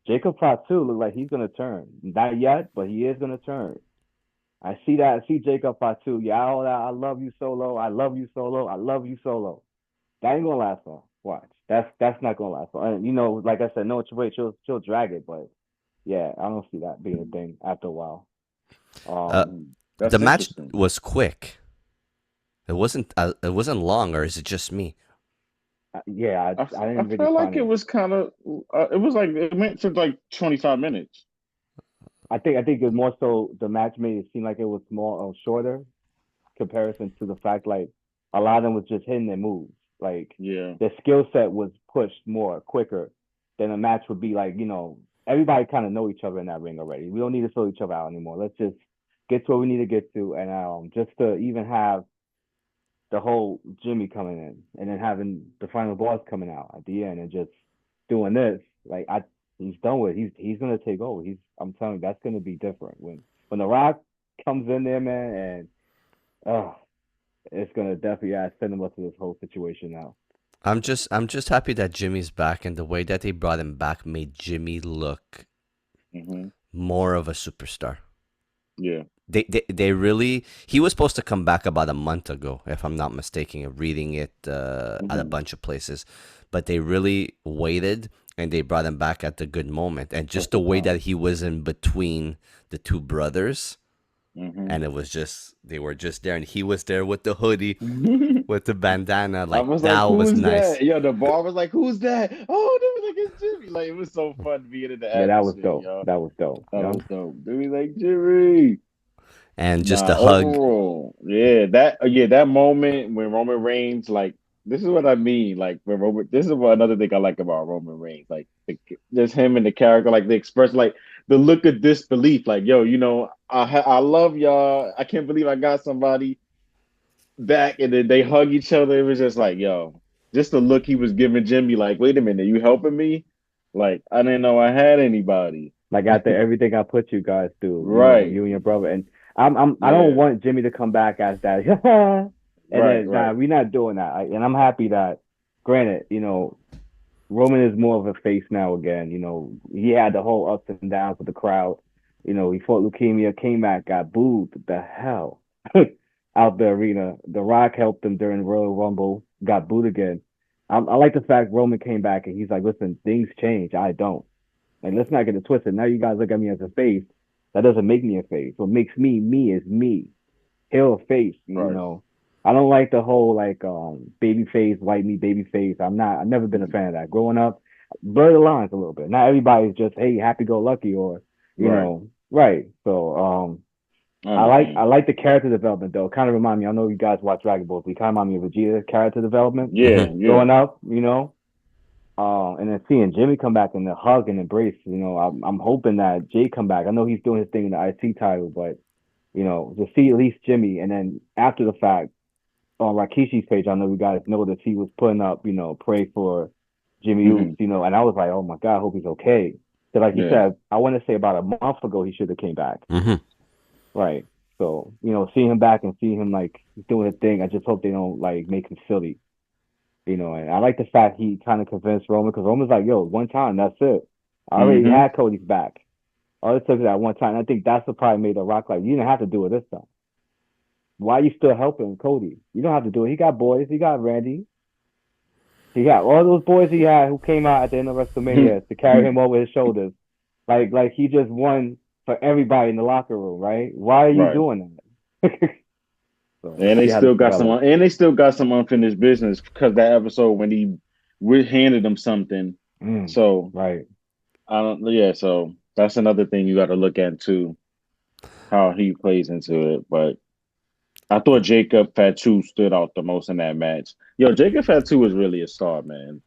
Jacob Fatu look like he's gonna turn. Not yet, but he is gonna turn. I see that. I see Jacob Fatu. Yeah, I love you, Solo. I love you, Solo. I love you, Solo. That ain't gonna last long. Watch. That's not gonna last long. And like I said, no way she'll drag it, but yeah, I don't see that being a thing after a while. The match was quick. It wasn't long, or is it just me? I didn't really feel like it was kind of. It was like it went for like 25 minutes. I think it was more so the match made it seem like it was more shorter comparison to the fact like a lot of them was just hitting their moves. Like their skill set was pushed more quicker than a match would be. Like everybody kind of know each other in that ring already. We don't need to fill each other out anymore. Let's just get to where we need to get to, and just to even have the whole Jimmy coming in and then having the final boss coming out at the end and just doing this, like he's done with it. He's gonna take over. I'm telling you, that's gonna be different when The Rock comes in there, man, and it's gonna definitely add cinema to this whole situation now. I'm just happy that Jimmy's back, and the way that they brought him back made Jimmy look more of a superstar. Yeah. They really, he was supposed to come back about a month ago, if I'm not mistaken, reading it at a bunch of places, but they really waited and they brought him back at the good moment, and just the way that he was in between the two brothers, and it was just, they were just there, and he was there with the hoodie with the bandana, like that was nice. That? Yo, the bar was like, "Who's that?" Oh, they was like, "It's Jimmy." Like, it was so fun being in the atmosphere. That was dope. Yo. That was dope. That was dope. They was like, "Jimmy." And just the hug. Overall, that moment when Roman Reigns, like, this is what I mean. Like, this is another thing I like about Roman Reigns. Like, just him and the character, like the expression, like the look of disbelief. Like, yo, I love y'all. I can't believe I got somebody back, and then they hug each other. It was just like, yo, just the look he was giving Jimmy. Like, wait a minute, you helping me? Like, I didn't know I had anybody. Like, after everything I put you guys through, right? You and your brother, and I don't want Jimmy to come back as that. We're not doing that. And I'm happy that, granted, Roman is more of a face now again. He had the whole ups and downs with the crowd. He fought leukemia, came back, got booed the hell out the arena. The Rock helped him during the Royal Rumble, got booed again. I like the fact Roman came back and he's like, listen, things change. I don't. Like, let's not get it twisted. Now you guys look at me as a face. That doesn't make me a face. What makes me is me. Heel a face, Right. I don't like the whole baby face, white meat, baby face. I've never been a fan of that. Growing up, blur the lines a little bit. Not everybody's just, hey, happy go lucky or Right. right. So I I understand. like the character development though. Kind of remind me, I know you guys watch Dragon Ball, but it kind of remind me of Vegeta character development. Yeah, Hmm. yeah. Growing up, and then seeing Jimmy come back and the hug and embrace, I'm hoping that Jay come back. I know he's doing his thing in the IC title, but to see at least Jimmy, and then after the fact, on Rakishi's page, I know you guys noticed he was putting up, pray for Jimmy Oops, Hmm. and I was like, oh my God, I hope he's okay. So like you Yeah. said, I want to say about a month ago he should have came back. Hmm. Right. So, seeing him back and seeing him like doing his thing, I just hope they don't like make him silly. And I like the fact he kind of convinced Roman because Roman's like, yo, one time, that's it. I already Hmm. had Cody's back. All it took is that one time. I think that's what probably made The Rock like, you didn't have to do it this time. Why are you still helping Cody? You don't have to do it. He got boys. He got Randy. He got all those boys he had who came out at the end of WrestleMania to carry him over his shoulders. Like he just won for everybody in the locker room, right? Why are you Right. doing that? So And let's they see how this still got some, develops. and they still got some unfinished business because that episode when we handed him something. So Right. I don't. Yeah. So that's another thing you got to look at too, how he plays into it. But I thought Jacob Fatu stood out the most in that match. Yo, Jacob Fatu was really a star, man.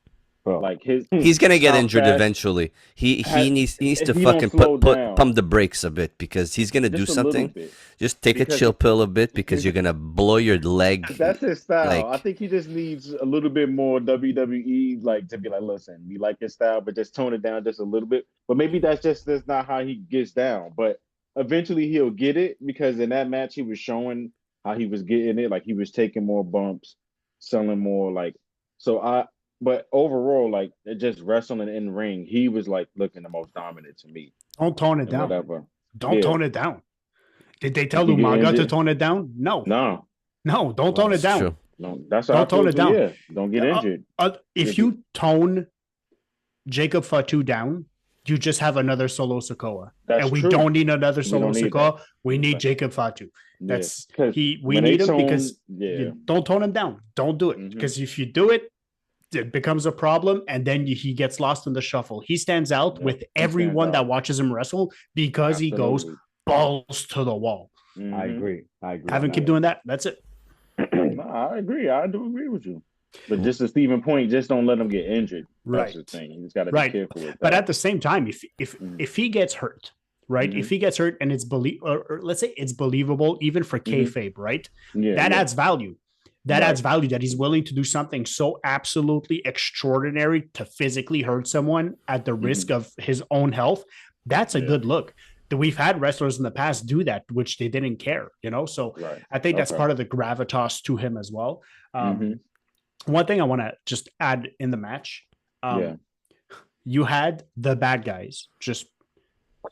Bro. Like his He's gonna get how injured fast eventually. He ha- he needs to if he don't fucking slow pump down the brakes a bit because he's gonna do just a little something. bit Just take a because chill pill a bit because you're gonna blow your leg. that's his style. I Like, think he just needs a little bit more WWE, like to be like, listen, we like his style, but just tone it down just a little bit. But maybe that's not how he gets down. But eventually he'll get it because in that match he was showing how he was getting it, like he was taking more bumps, selling more. So I. But overall, like just wrestling in ring, he was like looking the most dominant to me Don't tone it and down. whatever. Don't Yeah, tone it down. Did they you tell can get Umaga to injured. tone it down? No. No, No, don't tone it it's down. true. no, that's how I Don't tone feel it too. down. Yeah, don't get injured. If you tone Jacob Fatu down, you just have another Solo Sokoa. That's And we true. don't need another We Solo don't need that. Sokoa. We need Jacob Fatu. Yeah, That's because we when they need him tone, because yeah, you don't tone him down. Don't do it. hmm Because if you do it, it becomes a problem and then he gets lost in the shuffle. He stands out yep, with he stands everyone that out. watches him wrestle because he goes Absolutely. balls to the wall. I Hmm agree. I agree Have on him keep that. doing that. That's it. No, I agree. I do agree with you. But just to Stephen point, just don't let him get injured. That's the Right. thing. You just got to be Right. careful with But that. at the same time, if he gets hurt, right? Hmm If he gets hurt and it's or let's say it's believable, even for hmm kayfabe, right? Yeah, That yeah, adds value. That right. adds value that he's willing to do something so absolutely extraordinary to physically hurt someone at the risk hmm of his own health. That's a Yeah, good look. That we've had wrestlers in the past do that, which they didn't care, So right. I think that's Okay. part of the gravitas to him as well. hmm One thing I want to just add in the match, Yeah. you had the bad guys just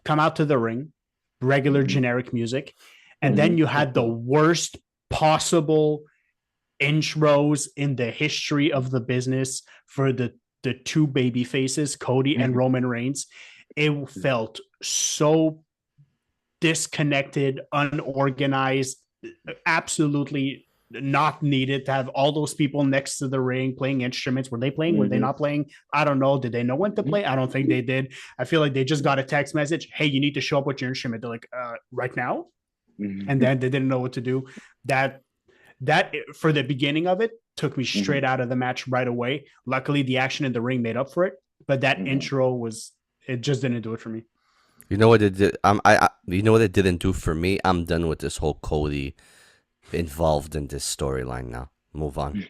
come out to the ring, regular hmm generic music, and then hmm you had the worst possible intros in the history of the business for the two baby faces, Cody and Roman Reigns. It felt so disconnected, unorganized, absolutely not needed to have all those people next to the ring playing instruments. Were they playing? Were they hmm not playing? I don't know. Did they know when to play? I don't think they did. I feel like they just got a text message. Hey, you need to show up with your instrument. They're like, right now? And then they didn't know what to do. That for the beginning of it took me hmm straight out of the match right away. Luckily, the action in the ring made up for it. But that hmm intro it just didn't do it for me. You know what it did? You know what it didn't do for me? I'm done with this whole Cody involved in this storyline now. Move on.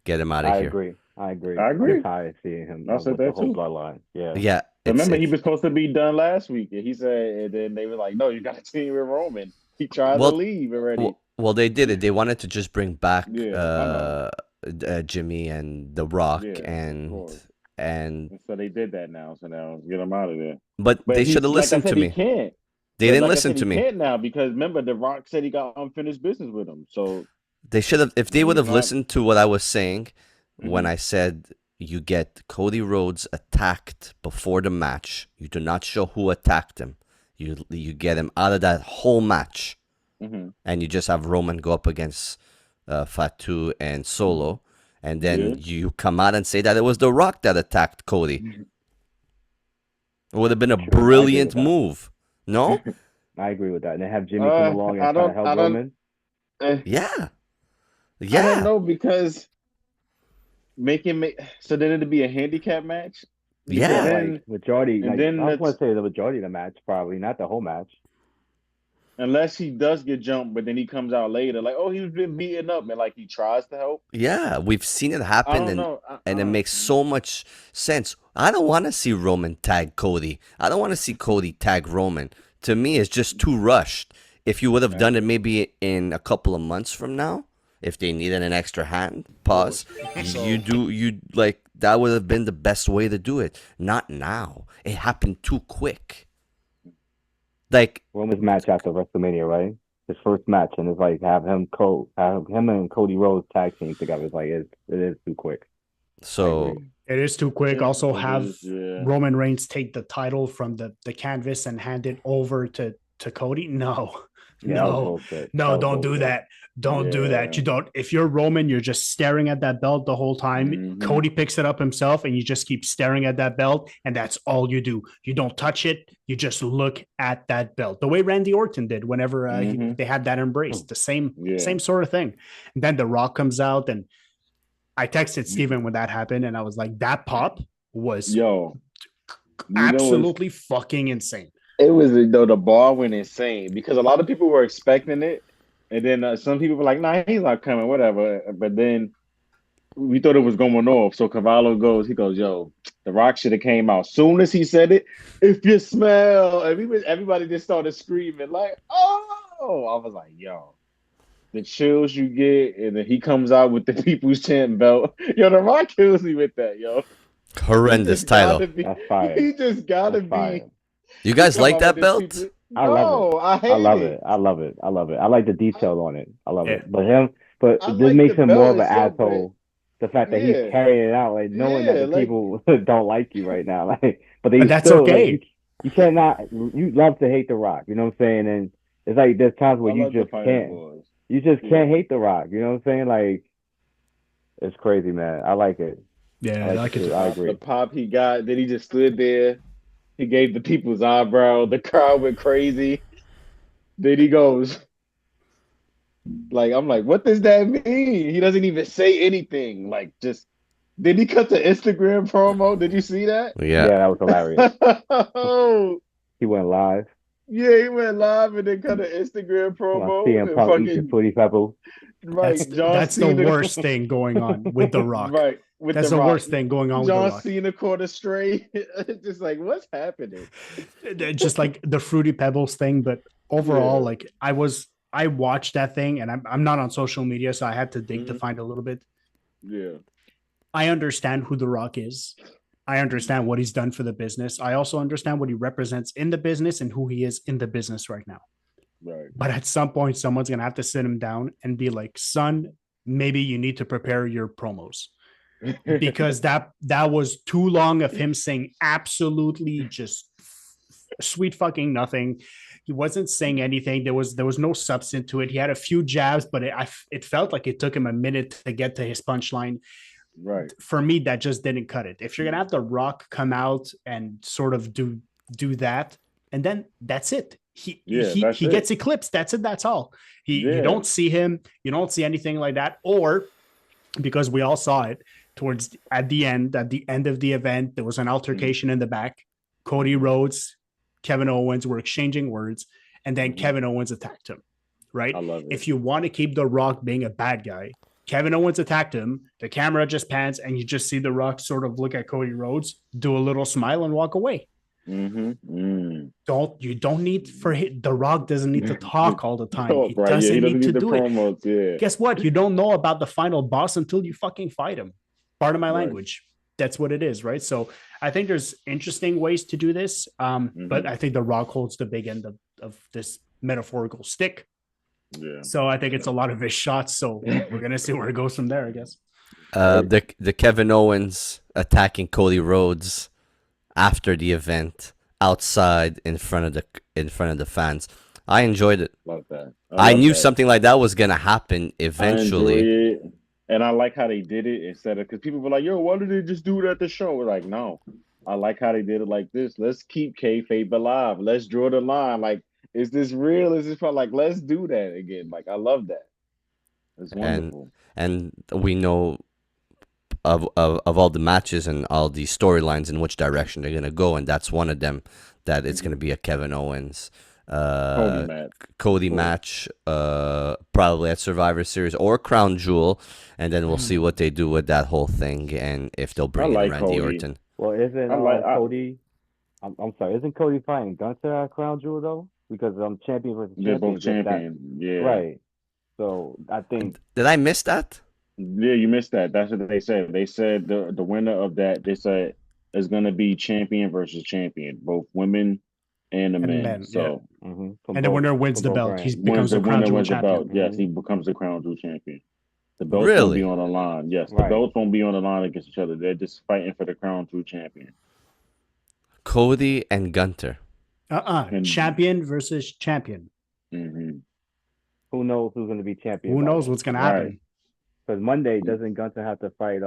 Get him out of I here. agree. I agree. I I'm agree. tired of seeing him I said with the that whole too. bloodline. Yeah. Yeah, Remember, he it's was supposed to be done last week, and he said, and then they were like, "No, you got to team with Roman." He tried to well, leave already. well, they did it. They wanted to just bring back Yeah, I know. Jimmy and The Rock, Yeah, of and course. And so they did that now. So now get him out of there. but they should have listened to me. He can't. They didn't listen to he me. can't now because remember, The Rock said he got unfinished business with him. So they should have. If they would have listened to what I was saying when I said you get Cody Rhodes attacked before the match, you do not show who attacked him. You get him out of that whole match, and you just have Roman go up against Fatu and Solo, and then you come out and say that it was The Rock that attacked Cody. It would have been a brilliant move. No? I agree with that. And then have Jimmy come along and try to help Roman. Yeah. I don't know because so then it'd be a handicap match. Yeah. Like majority. And then I want to say the majority of the match, probably not the whole match. Unless he does get jumped, but then he comes out later, like, oh, he's been beaten up, and like he tries to help. Yeah, we've seen it happen, and it makes so much sense. I don't want to see Roman tag Cody. I don't want to see Cody tag Roman. To me, it's just too rushed. If you would have done it maybe in a couple of months from now, if they needed an extra hand, that would have been the best way to do it. Not now. It happened too quick. Like Roman's match after WrestleMania, right? His first match, and it's like have him and Cody Rhodes tag team together. It's like it is too quick. So it is too quick. Also, have Roman Reigns take the title from the canvas and hand it over to Cody. No, don't do that. Don't do that. You don't. If you're Roman, you're just staring at that belt the whole time. Cody picks it up himself, and you just keep staring at that belt, and that's all you do. You don't touch it. You just look at that belt, the way Randy Orton did whenever they had that embrace. The same sort of thing. And then The Rock comes out, and I texted Steven when that happened, and I was like, that pop was absolutely fucking insane. It was, though, the bar went insane because a lot of people were expecting it. And then some people were like, nah, he's not coming, whatever. But then we thought it was going off. So Cavallo goes, yo, The Rock should have came out. Soon as he said it, if you smell, everybody just started screaming like, oh. I was like, yo, the chills you get. And then he comes out with the People's Champ belt. Yo, The Rock kills me with that, yo. Horrendous title. That's fire. He just got to be. You guys like that belt? I love it. I love it. I like the detail on it. I love it. But this makes him more of an asshole. The fact that he's carrying it out, like knowing that the people don't like you right now, like, but that's still, okay. Like, you cannot. You love to hate The Rock. You know what I'm saying? And it's like there's times where you just can't. You just can't hate The Rock. You know what I'm saying? Like, it's crazy, man. I like it. Yeah, I like it. I agree. The pop he got, then he just stood there. He gave the people's eyebrow. The crowd went crazy. Then he goes, like, I'm like, what does that mean? He doesn't even say anything. Like, just, did he cut the Instagram promo? Did you see that? Yeah, that was hilarious. He went live. Yeah, he went live and then cut an Instagram promo. CM Punk eating Fruity Pebbles. Right, that's the worst thing going on with The Rock. Right. That's the worst thing going on with The Rock. John Cena caught a stray. Just like, what's happening? Just like the Fruity Pebbles thing, but overall, like I watched that thing, and I'm not on social media, so I had to dig to find a little bit. Yeah. I understand who The Rock is. I understand what he's done for the business. I also understand what he represents in the business and who he is in the business right now. Right. But at some point, someone's gonna have to sit him down and be like, son, maybe you need to prepare your promos. Because that was too long of him saying absolutely just sweet fucking nothing. He wasn't saying anything. There was no substance to it. He had a few jabs, but it felt like it took him a minute to get to his punchline. Right. For me, that just didn't cut it. If you're gonna have The Rock come out and sort of do that, and then that's it. He gets eclipsed. That's it. That's all. You don't see him. You don't see anything like that. Or because we all saw it at the end of the event, there was an altercation in the back. Cody Rhodes, Kevin Owens were exchanging words, and then Kevin Owens attacked him. Right? I love it. If you want to keep The Rock being a bad guy, Kevin Owens attacked him. The camera just pans, and you just see The Rock sort of look at Cody Rhodes, do a little smile, and walk away. Mm-hmm. The Rock doesn't need to talk all the time. He doesn't need to do it. Guess what? You don't know about the final boss until you fucking fight him. Pardon my language. that's what it is, right? So I think there's interesting ways to do this, but I think The Rock holds the big end of this metaphorical stick. Yeah. So I think it's a lot of his shots. So we're gonna see where it goes from there, I guess. The Kevin Owens attacking Cody Rhodes after the event outside in front of the fans. I enjoyed it. Love that. I knew something like that was gonna happen eventually. I enjoy it. And I like how they did it instead of, because people were like, yo, why did they just do it at the show? We're like, no. I like how they did it like this. Let's keep kayfabe alive. Let's draw the line. Like, is this real? Is this fun? Like, let's do that again. Like, I love that. It's wonderful. And we know of all the matches and all the storylines in which direction they're gonna go, and that's one of them. That it's gonna be a Kevin Owens Cody match, probably at Survivor Series or Crown Jewel, and then we'll see what they do with that whole thing and if they'll bring in Randy Orton. Well, isn't Cody? I'm sorry, isn't Cody fighting Gunther at Crown Jewel though? Because champion versus they're both champion. Yeah, right. So I think. Did I miss that? Yeah, you missed that. That's what they said. They said the winner of that, they said, is going to be champion versus champion, both women and the men. So, and the winner wins the belt. He becomes the Crown Jewel champion. Yes, he becomes the Crown Jewel champion. The belts won't be on the line. Yes, the belts won't be on the line against each other. They're just fighting for the Crown Jewel champion. Cody and Gunther. Champion versus champion. Mm-hmm. Who knows who's going to be champion? Who knows what's going to happen? Because Monday, doesn't Gunther have to fight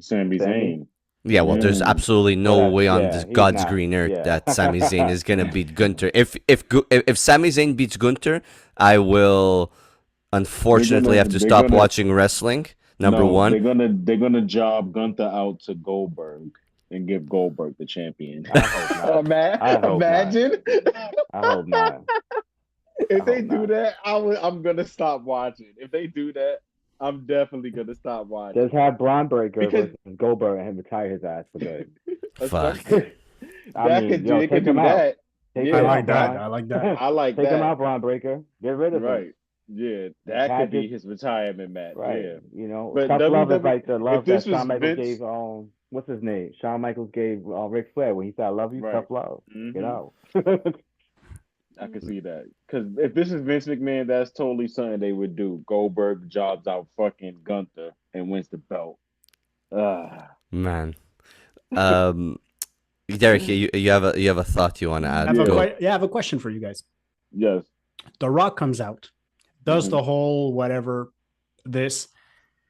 Sami Zayn? Yeah, well, there's absolutely no way on this God's green earth that Sami Zayn is gonna beat Gunther. If Sami Zayn beats Gunther, I will unfortunately have to stop watching wrestling. Number one, they're gonna job Gunther out to Goldberg and give Goldberg the champion. I hope not. Imagine. I hope not. If they do that, I'm gonna stop watching. If they do that, I'm definitely gonna stop watching. Just have Braun Breaker versus Goldberg and him retire his ass for good. Fuck. They could do that. I like that. I like that. Take him out, Braun Breaker. Get rid of him. Right. Yeah, that could be his retirement match. Right. Yeah. You know, but tough love is like the love that Shawn Michaels Vince... gave. What's his name? Shawn Michaels gave Ric Flair when he said, "I love you." Right. Tough love. Mm-hmm. You know. I can see that. Because if this is Vince McMahon, that's totally something they would do. Goldberg jobs out fucking Gunther and wins the belt. Man. Derek, you have a thought you want to add? I have a question for you guys. Yes. The Rock comes out, does the whole whatever this.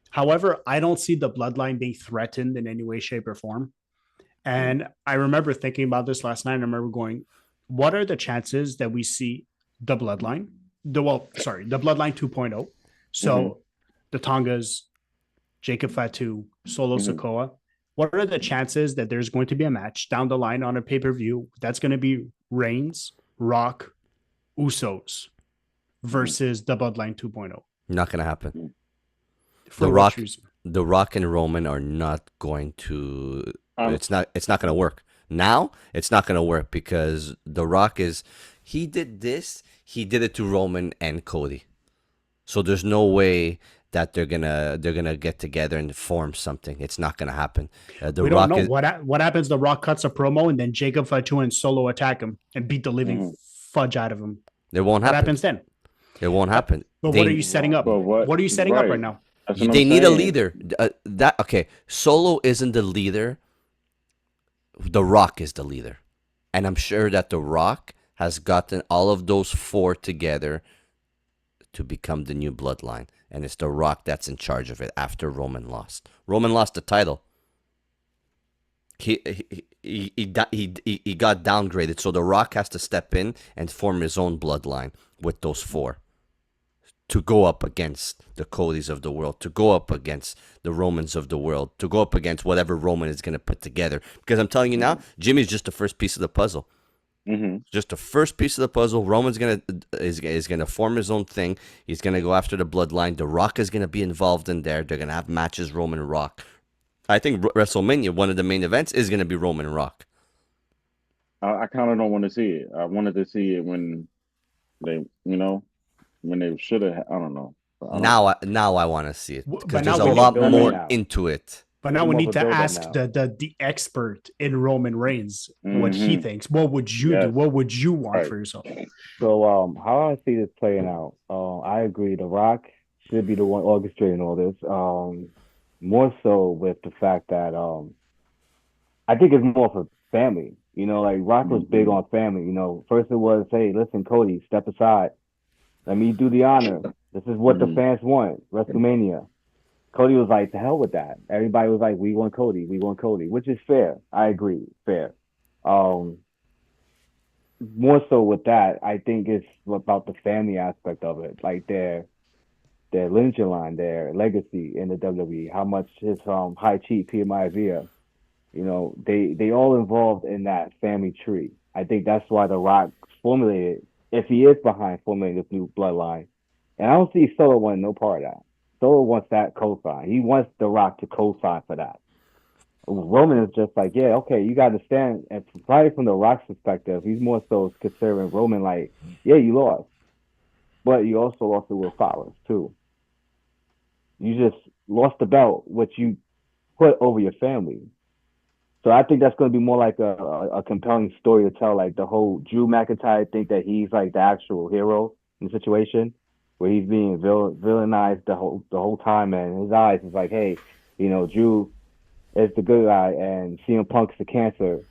However, I don't see the bloodline being threatened in any way, shape, or form. And I remember thinking about this last night. I remember going, what are the chances that we see the bloodline? The bloodline 2.0. So the Tongas, Jacob Fatu, Solo Sikoa. What are the chances that there's going to be a match down the line on a pay-per-view that's going to be Reigns, Rock, Usos versus the bloodline 2.0? Not going to happen. The Rock and Roman are not going to. It's not going to work. Now it's not going to work because The Rock he did it to Roman and Cody. So there's no way that they're gonna get together and form something. It's not gonna happen. We don't know what happens. The Rock cuts a promo and then Jacob Fatu and Solo attack him and beat the living fudge out of him. It won't happen. What happens then? It won't happen. But what are you setting up? What are you setting up right now? They need a leader. Solo isn't the leader. The Rock is the leader. And I'm sure that The Rock has gotten all of those four together to become the new bloodline. And it's The Rock that's in charge of it after Roman lost. Roman lost the title. He got downgraded. So The Rock has to step in and form his own bloodline with those four to go up against the Codys of the world, to go up against the Romans of the world, to go up against whatever Roman is going to put together. Because I'm telling you now, Jimmy's just the first piece of the puzzle. Just the first piece of the puzzle. Roman's is gonna form his own thing. He's gonna go after the bloodline. The Rock is gonna be involved in there. They're gonna have matches. Roman and Rock. I think WrestleMania, one of the main events, is gonna be Roman and Rock. I kind of don't want to see it. I wanted to see it when they, when they should have. I don't know. Now I want to see it because there's a lot more into it. But now we need to ask the expert in Roman Reigns what he thinks. What would you do? What would you want for yourself? So how I see this playing out, I agree. The Rock should be the one orchestrating all this. More so with the fact that I think it's more for family. You know, like Rock was big on family. You know, first it was, hey, listen, Cody, step aside. Let me do the honor. This is what the fans want. WrestleMania. Cody was like, to hell with that. Everybody was like, we want Cody, which is fair. I agree, fair. More so with that, I think it's about the family aspect of it, like their lineage line, their legacy in the WWE, how much his high chief Pia, you know, they all involved in that family tree. I think that's why The Rock formulated, if he is behind formulating this new bloodline, and I don't see Solo wanting no part of that. Solo wants that co-sign. He wants The Rock to co-sign for that. Roman is just like, yeah, okay, you got to understand. And probably from The Rock's perspective, he's more so considering Roman like, yeah, you lost, but you also lost to Will Fowler too. You just lost the belt, which you put over your family. So I think that's going to be more like a compelling story to tell. Like the whole Drew McIntyre think that he's like the actual hero in the situation, where he's being villainized the whole time, and in his eyes is like, hey, you know, Drew is the good guy, and CM Punk's the cancer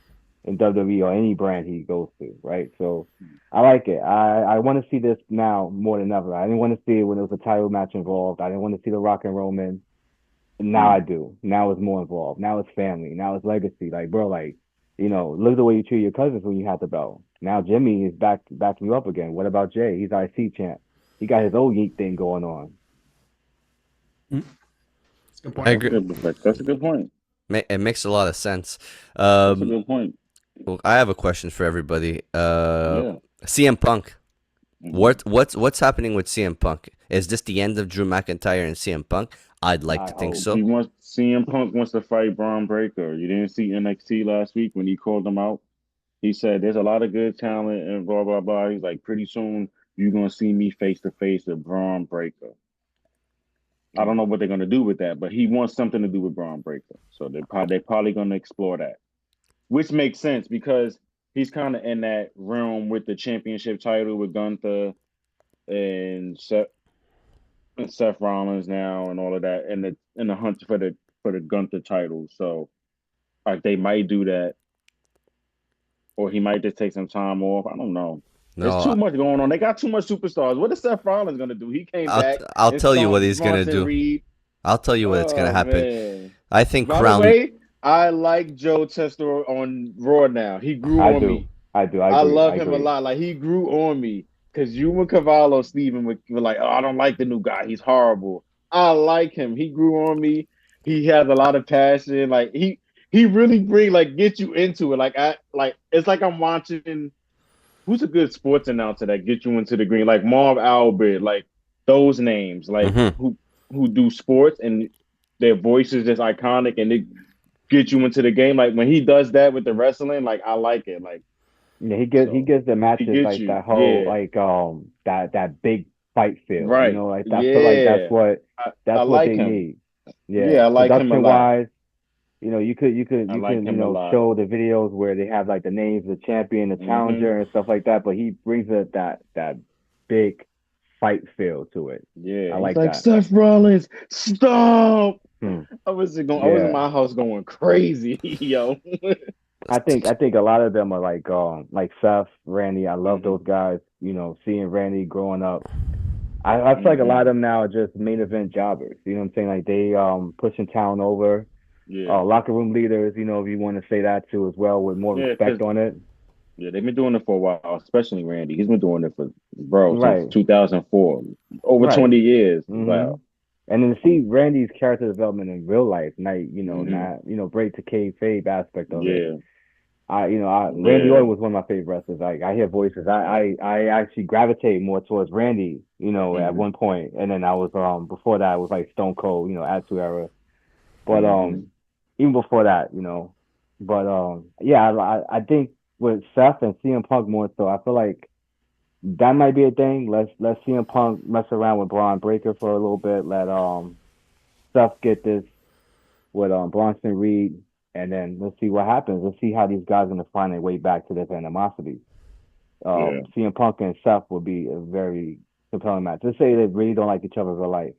in WWE or any brand he goes to, right? So I like it. I want to see this now more than ever. I didn't want to see it when there was a title match involved. I didn't want to see The Rock and Roman. Now I do. Now it's more involved. Now it's family. Now it's legacy. Like, bro, like, you know, look at the way you treat your cousins when you had the belt. Now Jimmy is backing you up again. What about Jay? He's IC champ. He got his old yeet thing going on. That's a good point. I agree. That's a good point. It makes a lot of sense. That's a good point. Well, I have a question for everybody. CM Punk. What's happening with CM Punk? Is this the end of Drew McIntyre and CM Punk? I'd like to think so. CM Punk wants to fight Braun Breaker. You didn't see NXT last week when he called him out. He said there's a lot of good talent and blah blah blah. He's like, pretty soon you're gonna see me face to face with Braun Breaker. I don't know what they're gonna do with that, but he wants something to do with Braun Breaker. So they're probably gonna explore that, which makes sense because he's kind of in that realm with the championship title with Gunther and Seth Rollins now and all of that, and the hunt for the Gunther title. So, like, they might do that, or he might just take some time off. I don't know. No, there's too much going on. They got too much superstars. What is Seth Rollins gonna do? He came back. I'll tell you what he's gonna do. I'll tell you what's gonna happen. Man. I think By the way, I like Joe Tester on Raw now. He grew on me. I do. I love him a lot. Like, he grew on me. Because you and Cavallo, Steven, were like, oh, I don't like the new guy. He's horrible. I like him. He grew on me. He has a lot of passion. Like, he really get you into it. It's like I'm watching, who's a good sports announcer that gets you into the green? Like Marv Albert, like those names, like who do sports and their voice is just iconic and they get you into the game. Like when he does that with the wrestling, like I like it. Like, yeah, he gives the matches like you. That whole that big fight feel, right? You know, like that's what they need. Yeah, I like him a lot. Wise, you know, you can show the videos where they have like the names of the champion, the challenger, and stuff like that. But he brings that big fight feel to it. Yeah, I like that. Seth Rollins, stop! I was in my house going crazy, yo. I think a lot of them are like Seth, Randy. I love those guys. You know, seeing Randy growing up. I feel like a lot of them now are just main event jobbers. You know what I'm saying? Like they pushing talent over. Yeah. Locker room leaders, you know, if you want to say that too as well, with more respect on it. Yeah, they've been doing it for a while, especially Randy. He's been doing it for since 2004, over 20 years. Wow. And then to see Randy's character development in real life, not break to kayfabe aspect of it. Randy Orton was one of my favorite wrestlers. Like I hear voices. I actually gravitate more towards Randy, you know, at one point. And then I was before that I was like Stone Cold, you know, Attitude Era. But even before that, you know. But I think with Seth and CM Punk more so, I feel like that might be a thing. Let's CM Punk mess around with Braun Breaker for a little bit. Let Seth get this with Bronson Reed, and then let's see what happens. Let's see how these guys are gonna find their way back to their animosity. Yeah. CM Punk and Seth will be a very compelling match. Let's say they really don't like each other in real life.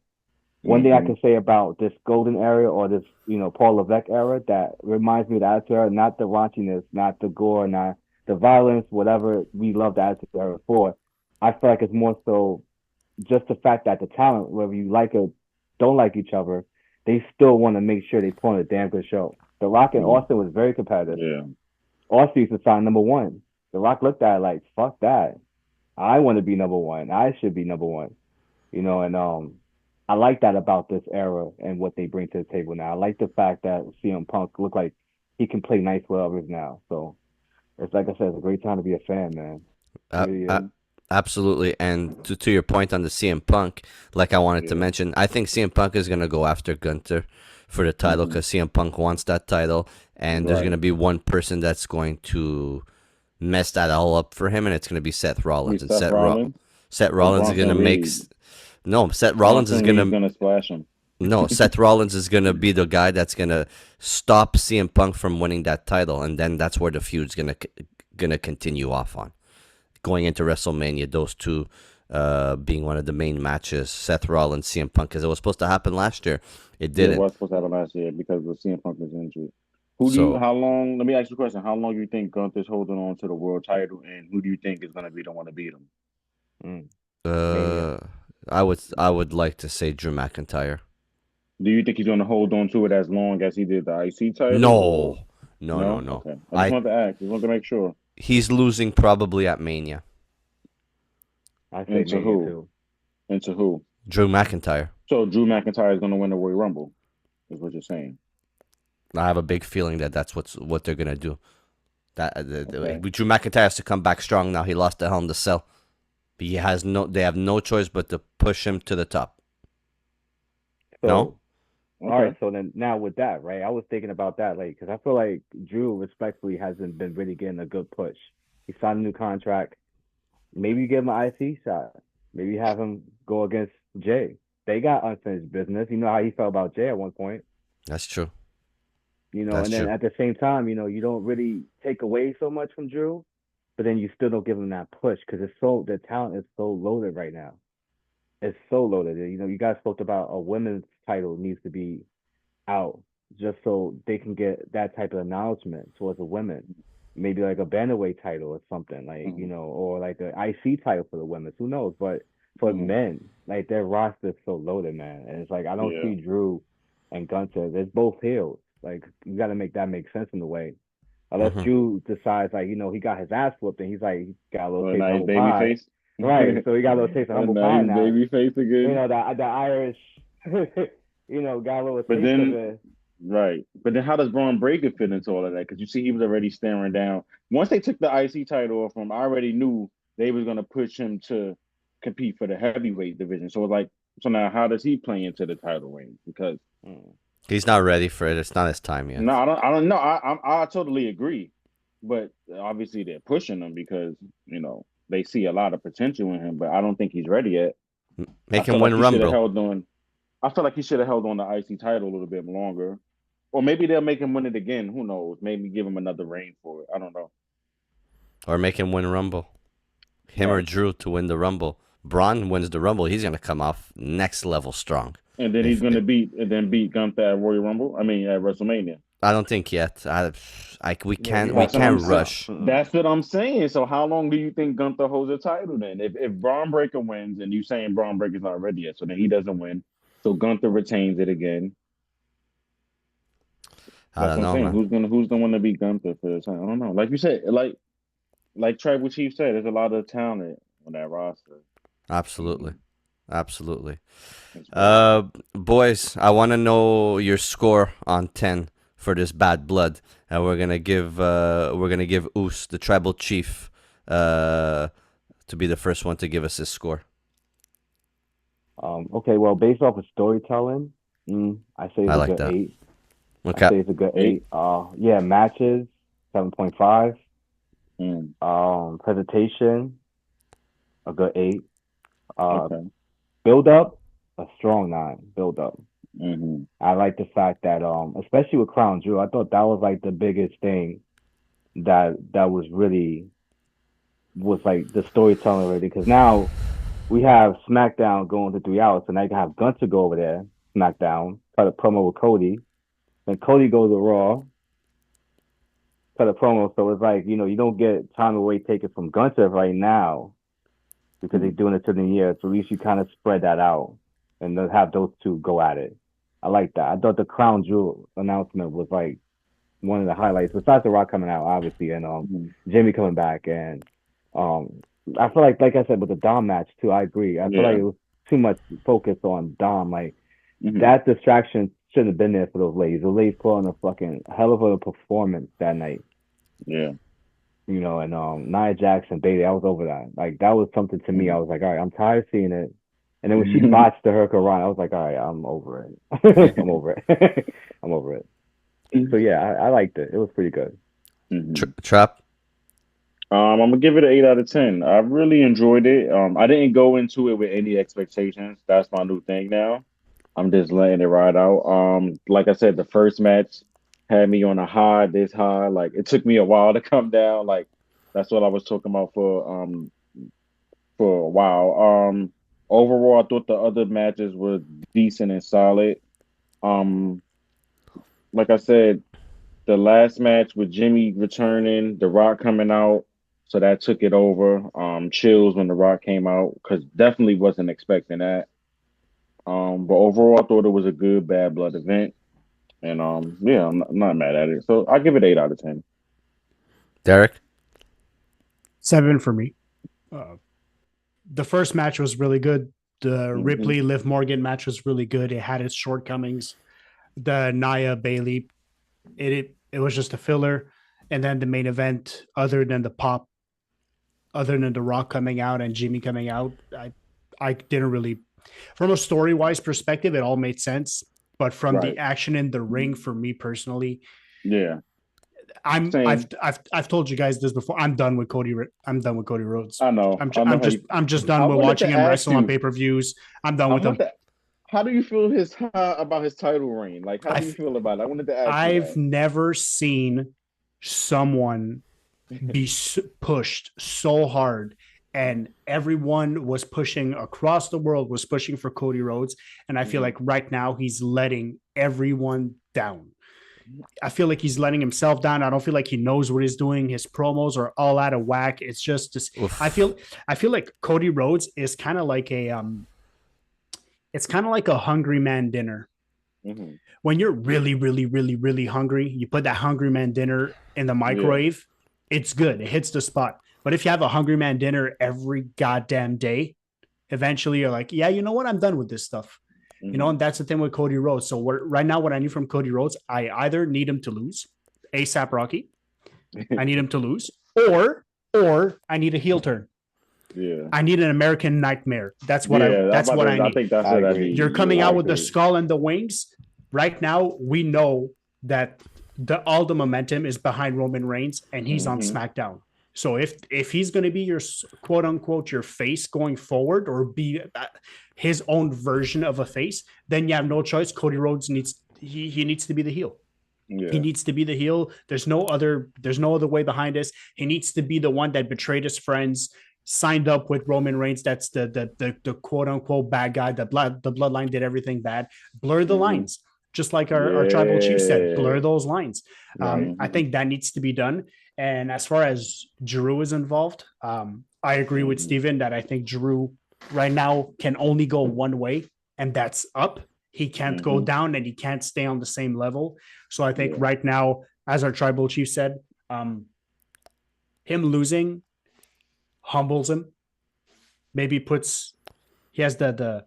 One thing I can say about this golden era or this, Paul Levesque era that reminds me of the Attitude Era, not the raunchiness, not the gore, not the violence, whatever we love the Attitude Era for. I feel like it's more so just the fact that the talent, whether you like or don't like each other, they still want to make sure they put on a damn good show. The Rock and Austin was very competitive. Yeah. Austin used to sign #1. The Rock looked at it like, fuck that. I want to be #1. I should be #1. And I like that about this era and what they bring to the table now. I like the fact that CM Punk look like he can play nice with others now. So it's like I said, it's a great time to be a fan, man. Really Absolutely. And to your point on the CM Punk, like I wanted to mention, I think CM Punk is going to go after Gunther for the title because CM Punk wants that title. And there's going to be one person that's going to mess that all up for him, and it's going to be Seth Rollins. And Seth Rollins is going to make... No, Seth Rollins is going to splash him. No, Seth Rollins is going to be the guy that's going to stop CM Punk from winning that title, and then that's where the feud's going to continue off on. Going into WrestleMania, those two being one of the main matches, Seth Rollins, CM Punk, because it was supposed to happen last year. It didn't. It was supposed to happen last year because of CM Punk was injured. How long, let me ask you a question. How long do you think Gunther's holding on to the world title, and who do you think is going to be the one to beat him? I would like to say Drew McIntyre. Do you think he's going to hold on to it as long as he did the IC title? No. Okay. I just wanted to ask. I just wanted to make sure. He's losing probably at Mania. I think into who? Too. Into who? Drew McIntyre. So Drew McIntyre is going to win the Royal Rumble, is what you're saying. I have a big feeling that that's what they're going to do. Drew McIntyre has to come back strong now. He lost the Hell in the Cell. But they have no choice but to push him to the top. So, no? Okay. All right, so then now with that, right, I was thinking about that, like, because I feel like Drew respectfully hasn't been really getting a good push. He signed a new contract. Maybe you give him an IC shot. Maybe you have him go against Jay. They got unfinished business. You know how he felt about Jay at one point. That's true. And then at the same time, you don't really take away so much from Drew, but then you still don't give him that push because the talent is so loaded right now. It's so loaded. You guys spoke about a women's title needs to be out just so they can get that type of acknowledgement towards the women. Maybe like a bantamweight title or something, like, or like an IC title for the women. Who knows? But for men, like their roster is so loaded, man. And it's like I don't see Drew and Gunther. They're both heels. Like you got to make that make sense in a way. Unless Drew decides, like, he got his ass whooped and he's like, he got a little taste of humble pie. Face. Right, so he got a little taste of humble pie now. Baby face again. The Irish, got a little taste of it. Right. But then how does Braun Breaker fit into all of that? Because you see he was already staring down. Once they took the IC title off him, I already knew they was going to push him to compete for the heavyweight division. So now how does he play into the title range? Because he's not ready for it. It's not his time yet. No, I don't know. I totally agree. But obviously they're pushing him because, they see a lot of potential in him, but I don't think he's ready yet. Make him win Rumble. I feel like he should have held on the IC title a little bit longer. Or maybe they'll make him win it again. Who knows? Maybe give him another reign for it. I don't know. Or make him win Rumble. Him or Drew to win the Rumble. Braun wins the Rumble. He's going to come off next level strong. And then he's going to beat Gunther at Royal Rumble. At WrestleMania. I don't think yet. We can't rush. That's what I'm saying. So how long do you think Gunther holds the title then? If Braun Breaker wins and you saying Braun Breaker's not ready yet, so then he doesn't win. So Gunther retains it again. I don't know, man. Who's the one to beat Gunther for the time? I don't know. Like you said, like Tribal Chief said, there's a lot of talent on that roster. Absolutely. Boys, I want to know your score on 10 for this Bad Blood, and we're gonna give Oos, the Tribal Chief, to be the first one to give us his score. Okay, well, based off of storytelling, I say it's a good 8. Okay. I say it's a good 8. Matches 7.5. Presentation, a good 8. Build up, a strong 9. Build up. Mm-hmm. I like the fact that especially with Crown Jewel, I thought that was like the biggest thing that was like the storytelling already, because now we have SmackDown going to 3 hours, so now you can have Gunter go over there, SmackDown, cut a promo with Cody, then Cody goes to Raw, cut a promo. So it's like, you don't get time away taken from Gunter right now because they're doing it to the year. So at least you kind of spread that out and then have those two go at it. I like that. I thought the Crown Jewel announcement was like one of the highlights, besides The Rock coming out, obviously, and Mm-hmm. Jimmy coming back, and I feel like I said with the Dom match too. I agree. I feel like Yeah. it was too much focus on Dom. Like Mm-hmm. that distraction shouldn't have been there for those ladies. The ladies put on a fucking hell of a performance that night. Yeah. And Nia Jackson, Bailey, I was over that. Like that was something to me. I was like, all right, I'm tired of seeing it. And then when she Mm-hmm. botched the Hurricane Run, I was like, all right, I'm over it. I'm over it. I'm over it. So yeah, I liked it. It was pretty good. Mm-hmm. Trap. I'm gonna give it an 8 out of 10. I really enjoyed it. I didn't go into it with any expectations. That's my new thing now. I'm just letting it ride out. Like I said, the first match had me on a high, this high. Like it took me a while to come down. Like that's what I was talking about for a while. Overall, I thought the other matches were decent and solid. Um, like I said, the last match with Jimmy returning, The Rock coming out, so that took it over. Chills when The Rock came out because definitely wasn't expecting that. But overall, I thought it was a good Bad Blood event, and yeah, I'm not mad at it. So I give it 8 out of 10. Derek. 7 for me. The first match was really good. The Mm-hmm. Ripley Liv Morgan match was really good. It had its shortcomings. The Nia Bailey, it was just a filler. And then the main event, other than the pop, other than The Rock coming out and Jimmy coming out, I didn't really, from a story wise perspective, it all made sense. But from the Right. action in the ring, for me personally, Yeah. I've Same. I've told you guys this before. I'm done with Cody. I'm done with Cody Rhodes. I know. I know how you. I'm just done I with wanted watching to him ask wrestle on you. pay-per-views. I'm done I with want him. to. How do you feel about his title reign? Like, how do you I've feel about it? I wanted to ask you I've that. never seen someone be pushed so hard, and everyone was pushing across the world was pushing for Cody Rhodes, and I feel Mhm. like right now he's letting everyone down. I feel like he's letting himself down. I don't feel like he knows what he's doing. His promos are all out of whack. It's just this. I Oof. feel I feel like Cody Rhodes is kind of like a it's kind of like a hungry man dinner. Mhm. When you're really, really, really, really hungry, you put that hungry man dinner in the Yeah. microwave, it's good. It hits the spot. But if you have a hungry man dinner every goddamn day, eventually you're like, yeah, you know what? I'm done with this stuff. And Mhm. that's the thing with Cody Rhodes. So right now, what I need from Cody Rhodes, I either need him to lose ASAP Rocky, I need him to lose, or I need a heel turn. Yeah. I need an American Nightmare. That's what I Yeah. I'm that's about what I to. I need. think that's I what I agree. need. You're coming Yeah. I out with the agree. skull and the wings. Right now, we know that all the momentum is behind Roman Reigns, and he's on Mhm. SmackDown. So if he's going to be your quote unquote your face going forward, or be his own version of a face, then you have no choice. Cody Rhodes he needs to be the heel. He Yeah. needs to be the heel. There's no other way behind this. He needs to be the one that betrayed his friends, signed up with Roman Reigns. That's the quote unquote bad guy. The bloodline did everything bad. Blur the Mhm. lines, just like our tribal chief said. Blur Yeah. those lines. Right. I Mhm. think that needs to be done. And as far as Drew is involved, I agree with Mhm. Steven that I think Drew right now can only go one way, and that's up. He can't go Mhm. down, and he can't stay on the same level. So I think Yeah. right now, as our tribal chief said, him losing humbles him. Maybe puts he has the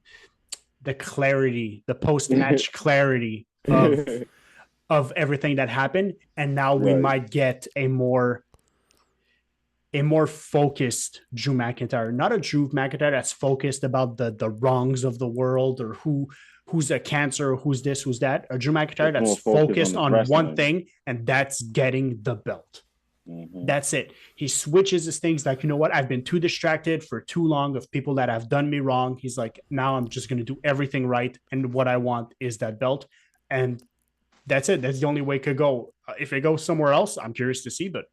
clarity, the post match clarity of everything that happened, and now we Right. might get a more focused Drew McIntyre, not a Drew McIntyre that's focused about the wrongs of the world, or who's a cancer, who's this, who's that. A Drew McIntyre It's that's more focused on focused his on one wrestling. thing, and that's getting the belt. That's it. He switches his things like, you know what? I've been too distracted for too long of people that have done me wrong. He's like, now I'm just going to do everything right. And what I want is that belt. And that's it. That's the only way it could go. If it goes somewhere else, I'm curious to see, but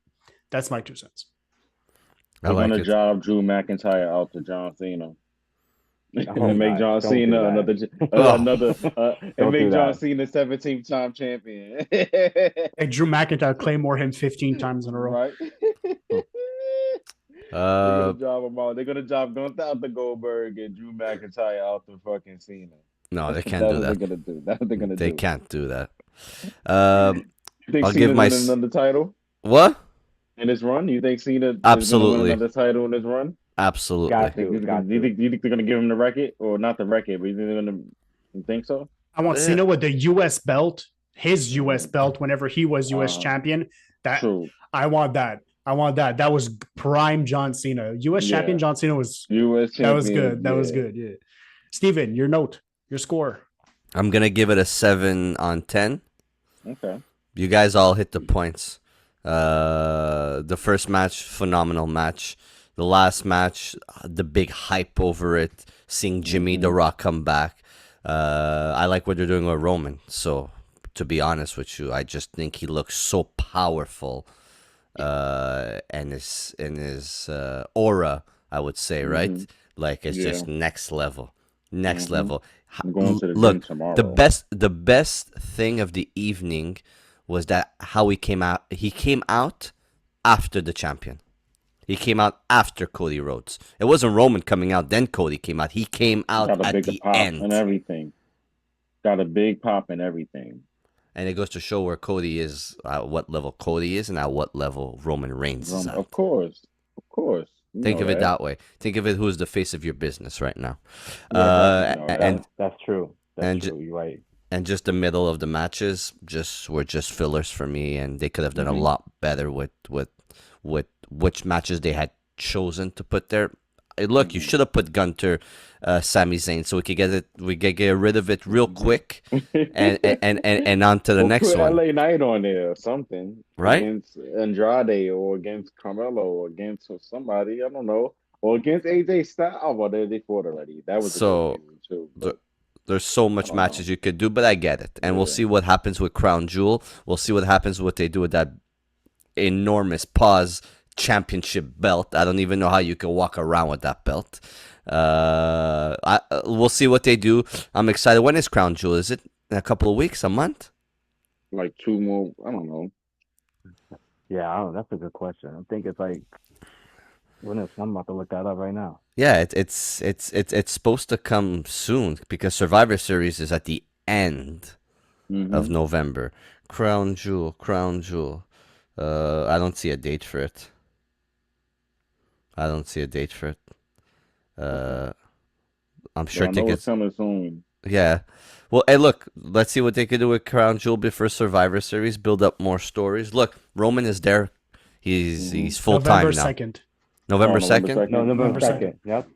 that's my 2 cents. I They're like gonna it. job Drew McIntyre out to John Cena. And make God, John don't do Cena that. another and Don't make do John that. Cena 17th time champion. Like Drew McIntyre Claymore him 15 times in a row. Right? They're gonna job him out. They're gonna job Gunther out to Goldberg and Drew McIntyre out to fucking Cena. No, they can't That's do what they're that. gonna do. That's what they're gonna They do. can't do that. You think I'll give Cena's my winning another title what? in this run? You think Cena is gonna win Absolutely, another title in this run? absolutely. Got You to, got think, to. you think they're gonna give him the record, or not the record? But you think they're gonna? You think so? I want Yeah. Cena with the US belt, his US belt whenever he was US champion. That True. I want that. I want that. That was prime John Cena. US champion John Cena was U.S. champion. that was good. That was good. Yeah. Steven, your note, your score. I'm gonna give it a 7 on 10. Okay. You guys all hit the points. The first match, phenomenal match. The last match, the big hype over it. Seeing Jimmy The Rock come back. I like what they're doing with Roman. So, to be honest with you, I just think he looks so powerful. And his aura, I would say, right? Like it's just next level. Next level. I'm going to the Look, gym tomorrow. the best thing of the evening was that how he came out. He came out after the champion. He came out after Cody Rhodes. It wasn't Roman coming out, then Cody came out. He came out Got a at big the pop end. and everything. Got a big pop and everything. And it goes to show where Cody is, at what level Cody is, and at what level Roman Reigns is at. Of course. You Think know of it that way. Think of it who's the face of your business right now. Yeah, That's true. That's true. You're right. And just the middle of the matches were just fillers for me, and they could have done a lot better with which matches they had chosen to put there. Look, you should have put Gunter, Sami Zayn, so we could get rid of it real quick, and on to the next put one. LA Knight on there or something, right? Against Andrade or against Carmelo or against somebody, I don't know, or against AJ Styles. Oh, well, they fought already. That was so. A good too. But There's so much matches you could do, but I get it. And we'll see what happens with Crown Jewel. We'll see what happens with what they do with that enormous championship belt. I don't even know how you can walk around with that belt. We'll see what they do. I'm excited. When is Crown Jewel? Is it in a couple of weeks, a month? Like 2 more, I don't know. Yeah, that's a good question. I think it's like, I'm about to look that up right now. Yeah, it's supposed to come soon because Survivor Series is at the end of November. Crown Jewel. I don't see a date for it. I'm sure tickets coming soon. Yeah. Well, hey, look, let's see what they can do with Crown Jewel before Survivor Series. Build up more stories. Look, Roman is there. He's full time now. 2nd. November 2nd? No, November 2nd. Yep.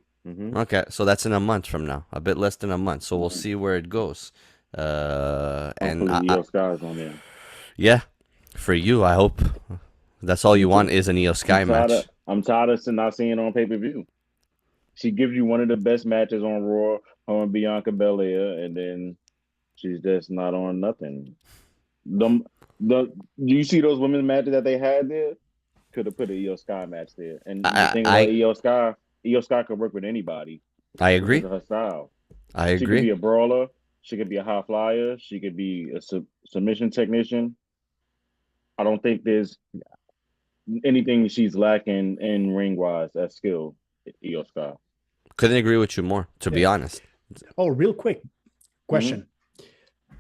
Okay, so that's in a month from now. A bit less than a month. So we'll see where it goes. And Io Sky's on there. Yeah, for you, I hope. That's all you want is an Io Sky match. I'm tired of not seeing it on pay-per-view. She gives you one of the best matches on Raw, her and Bianca Belair, and then she's just not on nothing. Do you see those women's matches that they had there? Could have put an Io Sky match there. And the thing about Io Sky could work with anybody. I agree. Her style. I agree. She could be a brawler. She could be a high flyer. She could be a submission technician. I don't think there's anything she's lacking in ring-wise as skill, Io Sky. Couldn't agree with you more, to be honest. Oh, real quick question.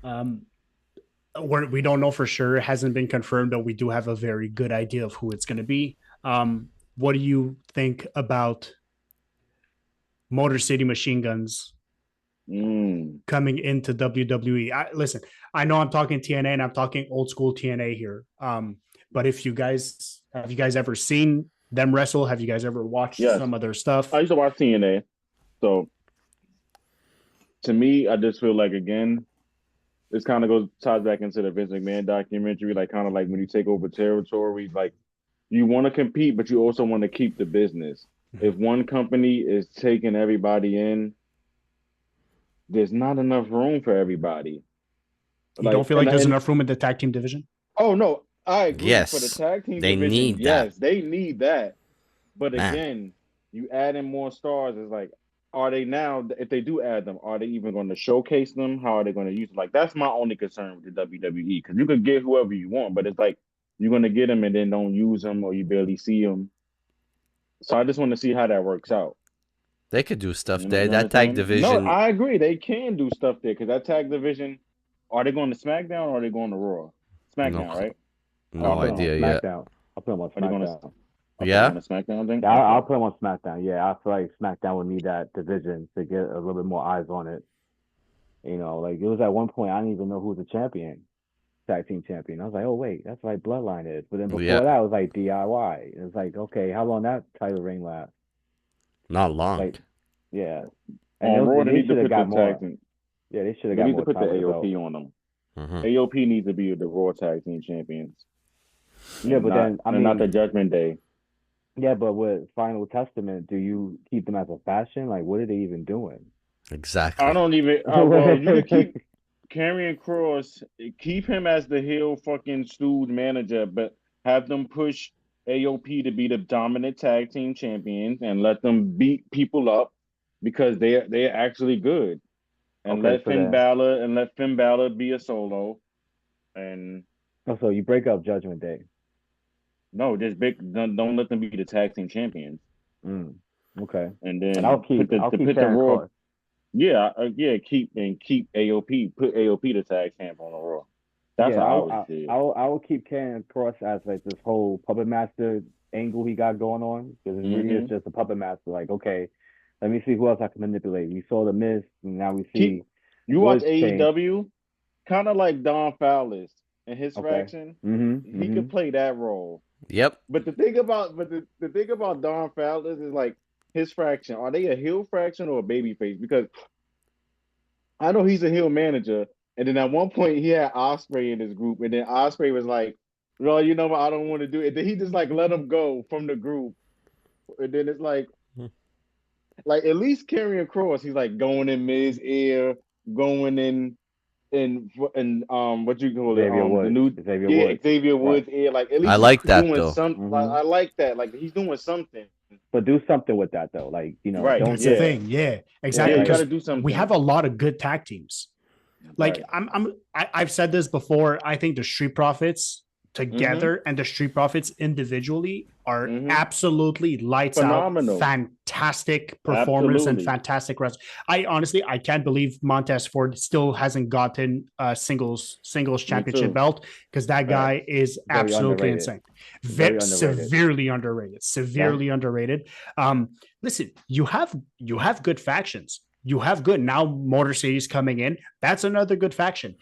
We don't know for sure. It hasn't been confirmed, but we do have a very good idea of who it's going to be. What do you think about Motor City Machine Guns coming into WWE? Listen, I know I'm talking TNA and I'm talking old school TNA here. But have you guys ever seen them wrestle? Have you guys ever watched some of their stuff? I used to watch TNA. So to me, I just feel like, again, this kind of ties back into the Vince McMahon documentary, like kind of like when you take over territory, like you want to compete, but you also want to keep the business. If one company is taking everybody in, there's not enough room for everybody. You don't feel like there's enough room in the tag team division? Oh no, I agree. Yes, For the tag team they division, need yes, that. they need that. But Man. again, you add in more stars. It's like, are they now? If they do add them, are they even going to showcase them? How are they going to use them? Like that's my only concern with the WWE because you could get whoever you want, but it's like you're going to get them and then don't use them or you barely see them. So I just want to see how that works out. They could do stuff You know there. what That I'm tag saying? division. No, I agree. They can do stuff there because that tag division. Are they going to SmackDown or are they going to Raw? SmackDown, right? No idea yet. SmackDown. I'll put them on Are they going to? SmackDown. Okay, Yeah? on the SmackDown thing. Yeah, I'll put them on SmackDown. Yeah, I feel like SmackDown would need that division to get a little bit more eyes on it. You know, like it was at one point I didn't even know who was the champion, tag team champion. I was like, oh wait, that's right, Bloodline is. But then before that, it was like DIY. It was like, okay, how long that title reign last? Not long. Like, yeah. And Raw, they should have got more. Yeah, they should have got more. They need to put the AOP on them. AOP needs to be the Raw Tag Team Champions. Yeah, but then I mean, not the Judgment Day. Yeah, but with Final Testament, do you keep them as a faction? Like, what are they even doing? Exactly. I don't even. Well, you could keep Karrion Kross, keep him as the heel fucking stooge manager, but have them push AOP to be the dominant tag team champions and let them beat people up because they're actually good. And let Finn Balor be a solo. And so you break up Judgment Day. No, don't let them be the tag team champions. Okay. And then I'll keep the Raw. Yeah, keep AOP. Put AOP the tag champ on the Raw. That's how I would see it. I will keep Karrion Kross as like this whole puppet master angle he got going on because it really is just a puppet master. Like, okay, let me see who else I can manipulate. We saw the Miz, and now we see. You watch AEW, kind of like Don Fowler and his faction. He could play that role. Yep. But the thing about Don Fowler is like his faction. Are they a heel faction or a baby face? Because I know he's a heel manager, and then at one point he had Ospreay in his group, and then Ospreay was like, "Well, you know what? I don't want to do it." And then he just like let him go from the group, and then it's like at least Karrion Kross, he's like going in Miz ear, going in what you call it, the new Xavier Woods ear. Like at least I like that doing though. I like that. Like he's doing something. But do something with that though, like right? That's the thing, exactly. Yeah, you gotta do something. We have a lot of good tag teams. Like I've said this before. I think the Street Profits together and the Street Profits individually are absolutely lights phenomenal. Out, fantastic performers and fantastic wrestlers. I can't believe Montez Ford still hasn't gotten a singles championship belt because that guy is absolutely insane. Severely underrated. Listen, you have good factions. You have good now. Motor City's coming in. That's another good faction.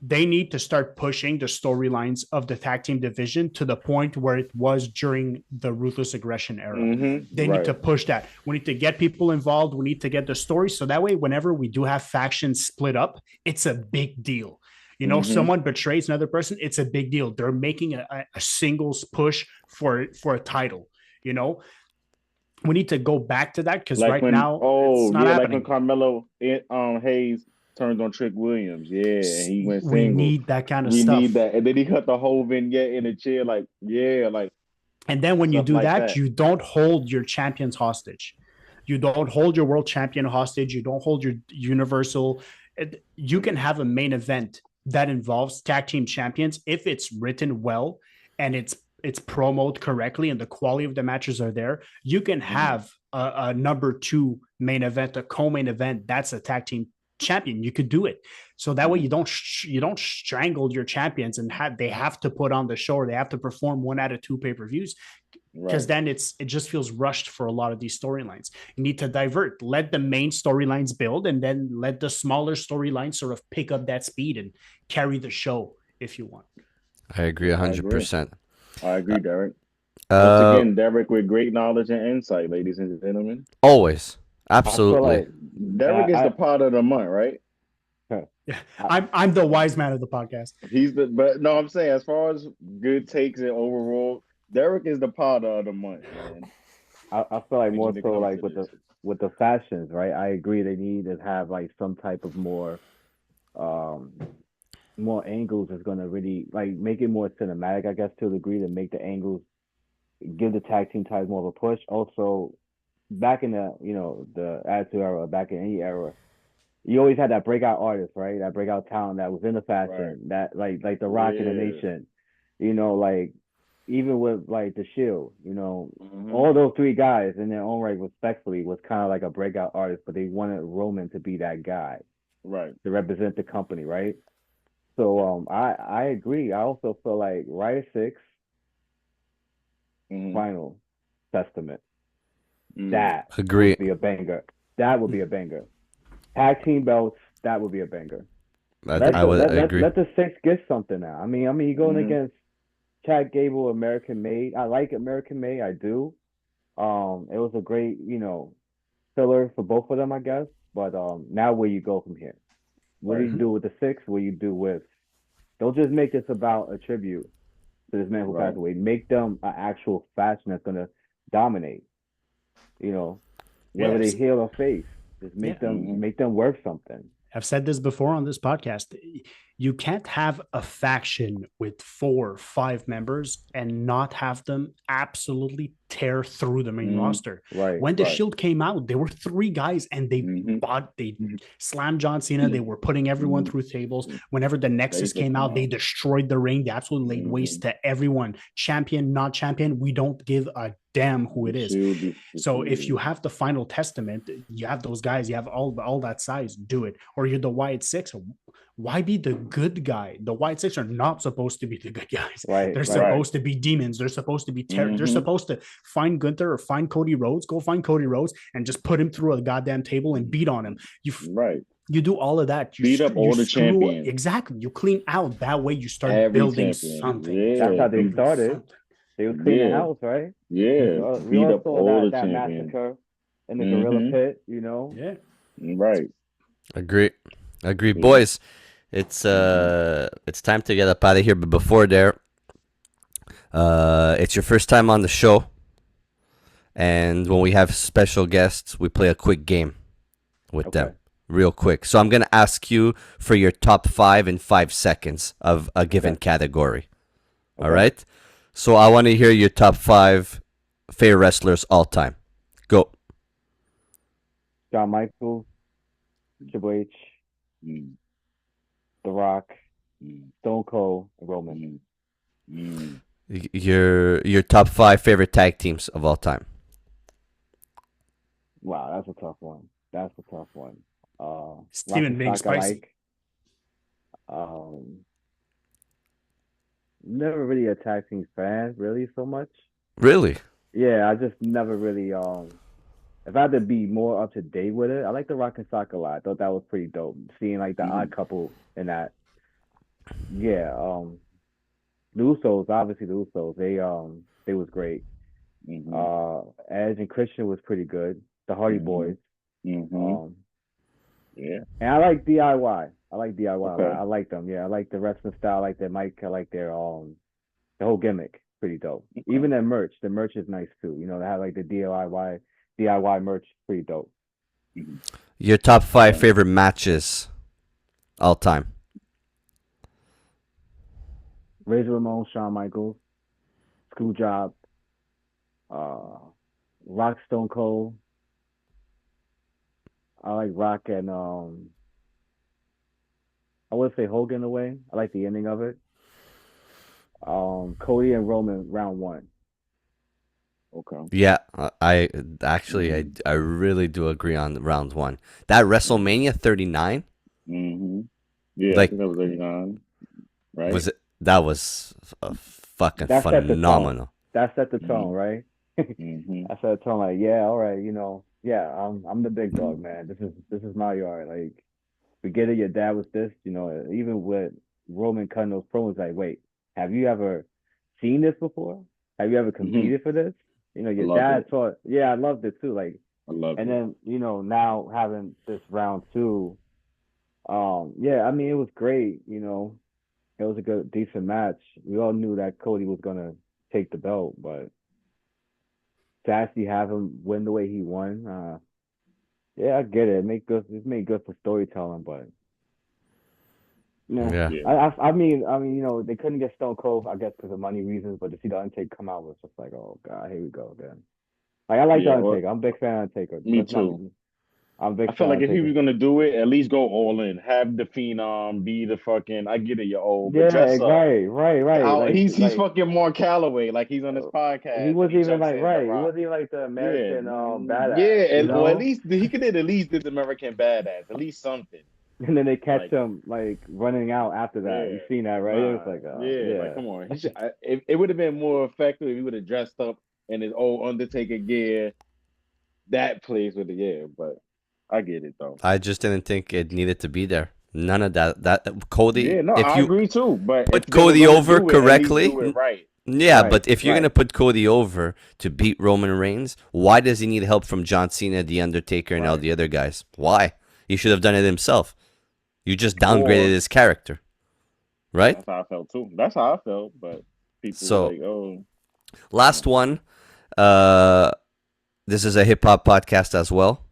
They need to start pushing the storylines of the tag team division to the point where it was during the Ruthless Aggression era. They need to push that. We need to get people involved. We need to get the story. So that way, whenever we do have factions split up, it's a big deal. You know, someone betrays another person. It's a big deal. They're making a singles push for a title, you know. We need to go back to that because it's not happening. Like when Carmelo Hayes turned on Trick Williams. Yeah, he went single. We need that kind of stuff. We need that. And then he cut the whole vignette in a chair And then when you do that, you don't hold your champions hostage. You don't hold your world champion hostage. You don't hold your universal. You can have a main event that involves tag team champions if it's written well and it's promoted correctly and the quality of the matches are there. You can have a number 2 main event, a co-main event. That's a tag team champion. You could do it. So that way you don't strangle your champions and they have to put on the show or they have to perform 1 out of 2 pay-per-views because then it just feels rushed for a lot of these storylines. You need to divert, let the main storylines build and then let the smaller storylines sort of pick up that speed and carry the show if you want. I agree 100%. I agree, Derek. Once again, Derek with great knowledge and insight, ladies and gentlemen. Always. Absolutely. Derek is the part of the month, right? Yeah, I'm the wise man of the podcast. I'm saying as far as good takes and overall, Derek is the powder of the month, man. I feel like more When it so comes like to this. with the fashions, right? I agree they need to have like some type of um more angles is gonna really like make it more cinematic, I guess, to a degree to make the angles give the tag team titles more of a push. Also, back in the the Attitude Era, back in any era, you always had that breakout artist, right? That breakout talent that was in the Right. fashion, that like the Rock in the Yeah. Nation, like even with like the Shield, Mm-hmm. all those three guys in their own right, respectfully, was kind of like a breakout artist, but they wanted Roman to be that guy Right. to represent the company, right? So I agree. I also feel like Riot Six Mm-hmm. Final Testament Mm. that Agree. would be a banger. That would be a banger. Tag team belts, that would be a banger. I would agree. Let the six get something now. I mean, you're going Mm-hmm. against Chad Gable, American Made. I like American Made, I do. It was a great, filler for both of them, I guess. But now where you go from here? What do Right. you do with the six? What do you do with? Don't just make this about a tribute to this man who Right. passed away. Make them an actual faction that's gonna dominate. You know, whether they Yes. heel or face, just Yeah. Mm-hmm. make them worth something. I've said this before on this podcast. You can't have a faction with 4 or 5 members and not have them absolutely tear through the main Mm-hmm. roster. Right. When the Right. Shield came out, there were 3 guys and they Mm-hmm. slammed John Cena. They were putting everyone Mm-hmm. through tables. Whenever the Nexus Basic came come out, they out. destroyed the ring. They absolutely laid Mm-hmm. waste to everyone. Champion, not champion, we don't give a damn who it The is. Shield. The So Shield. if you have the Final Testament, you have those guys, you have all that size, do it. Or you're the Wyatt Six. Why be the good guy? The Wyatt Six are not supposed to be the good guys. Right. They're Right. supposed to be demons. They're supposed to be terror. They're Mm-hmm. supposed to find Gunther or find Cody Rhodes. Go find Cody Rhodes and just put him through a goddamn table and beat on him. Right. You do all of that. Beat up all the screw champions. exactly. You clean out. That way you start Every building champion. something. Yeah. That's how they Beat, started. They was cleaning yeah. house, right? Yeah. We Beat all up saw all the that champions. massacre in the gorilla Mm-hmm. pit, Yeah. Right. Agree. Yeah. Boys, it's time to get up out of here. But before there, it's your first time on the show, and when we have special guests, we play a quick game with them, real quick. So I'm gonna ask you for your top 5 in 5 seconds of a given category. All right. So I want to hear your top 5 favorite wrestlers all time. Go. Shawn Michaels, Triple H, Mm. The Rock, Mm. Stone Cold, and Roman. Mm. Your top 5 favorite tag teams of all time. Wow, that's a tough one. Steven being spicy. Never really a tag team fan, really, so much. Really? Yeah, I just never really if I had to be more up to date with it, I like the Rock and Sock a lot. I thought that was pretty dope. Seeing like the odd couple in that. Yeah, the Usos, obviously the Usos, they was great. Mm-hmm. Edge and Christian was pretty good. The Hardy Boys. Mm-hmm. Yeah. And I like DIY. I like DIY. Okay. I like them. Yeah, I like the wrestling style. I like their mic. I like their the whole gimmick. Pretty dope. Okay. Even their merch. The merch is nice too. They have like the DIY merch. Pretty dope. Your top 5 favorite matches all time. Razor Ramon, Shawn Michaels, Screwjob, Rock, Stone Cold. I like Rock and I would say Hogan in a way. I like the ending of it. Cody and Roman round 1. Okay. Yeah, I actually I really do agree on round 1. That WrestleMania 39. Mm-hmm. Yeah, like, I think that was 39. Right. Was it? That was fucking phenomenal. That set the tone, right? Mm-hmm. I set the tone like, yeah, all right, yeah, I'm the big dog, man. This is my yard. Like, forget it. Your dad was this, even with Roman cutting those promos, like, wait, have you ever seen this before? Have you ever competed for this? Your dad taught. Yeah, I loved it too. Like, I love it. And then now having this round 2, yeah, I mean it was great. It was a good decent match. We all knew that Cody was gonna take the belt, but to actually have him win the way he won, yeah, I get it. It made good for storytelling, but yeah, Yeah. Yeah. they couldn't get Stone Cold, I guess, because of money reasons. But to see the Undertaker come out was just like, oh god, here we go again. Like I like the Yeah. Or Undertaker. I'm a big fan of Undertaker. me too. I'm a big I feel fan of like if he Undertaker. was gonna do it, at least go all in. Have the Phenom be the fucking. I get it, you're old, but Yeah, dress up. right. Like He's fucking Mark Calloway, like he's on this he podcast and wasn't he even jumps like in the right. He rock. wasn't even like the Yeah, American badass, yeah, you or at know. least he could at least did the American Badass, at least something. And then they catch Like, him like running out after that. yeah, You seen that, right? It was nah, like, yeah, like yeah, come on. It would have been more effective if he would have dressed up in his old Undertaker gear. That plays with it, yeah. But I get it though. I just didn't think it needed to be there. None of that. That Cody, Yeah, no, if I you agree too. But if put they were Cody gonna over do it, at least correctly, do it right. yeah, right, but if you're gonna right. put Cody over to beat Roman Reigns, why does he need help from John Cena, The Undertaker, and all Right. the other guys? Why? He should have done it himself. You just downgraded Or his character, right? that's how I felt too. That's how I felt. But people were So, like, oh, last one. Uh, this is a hip hop podcast as well.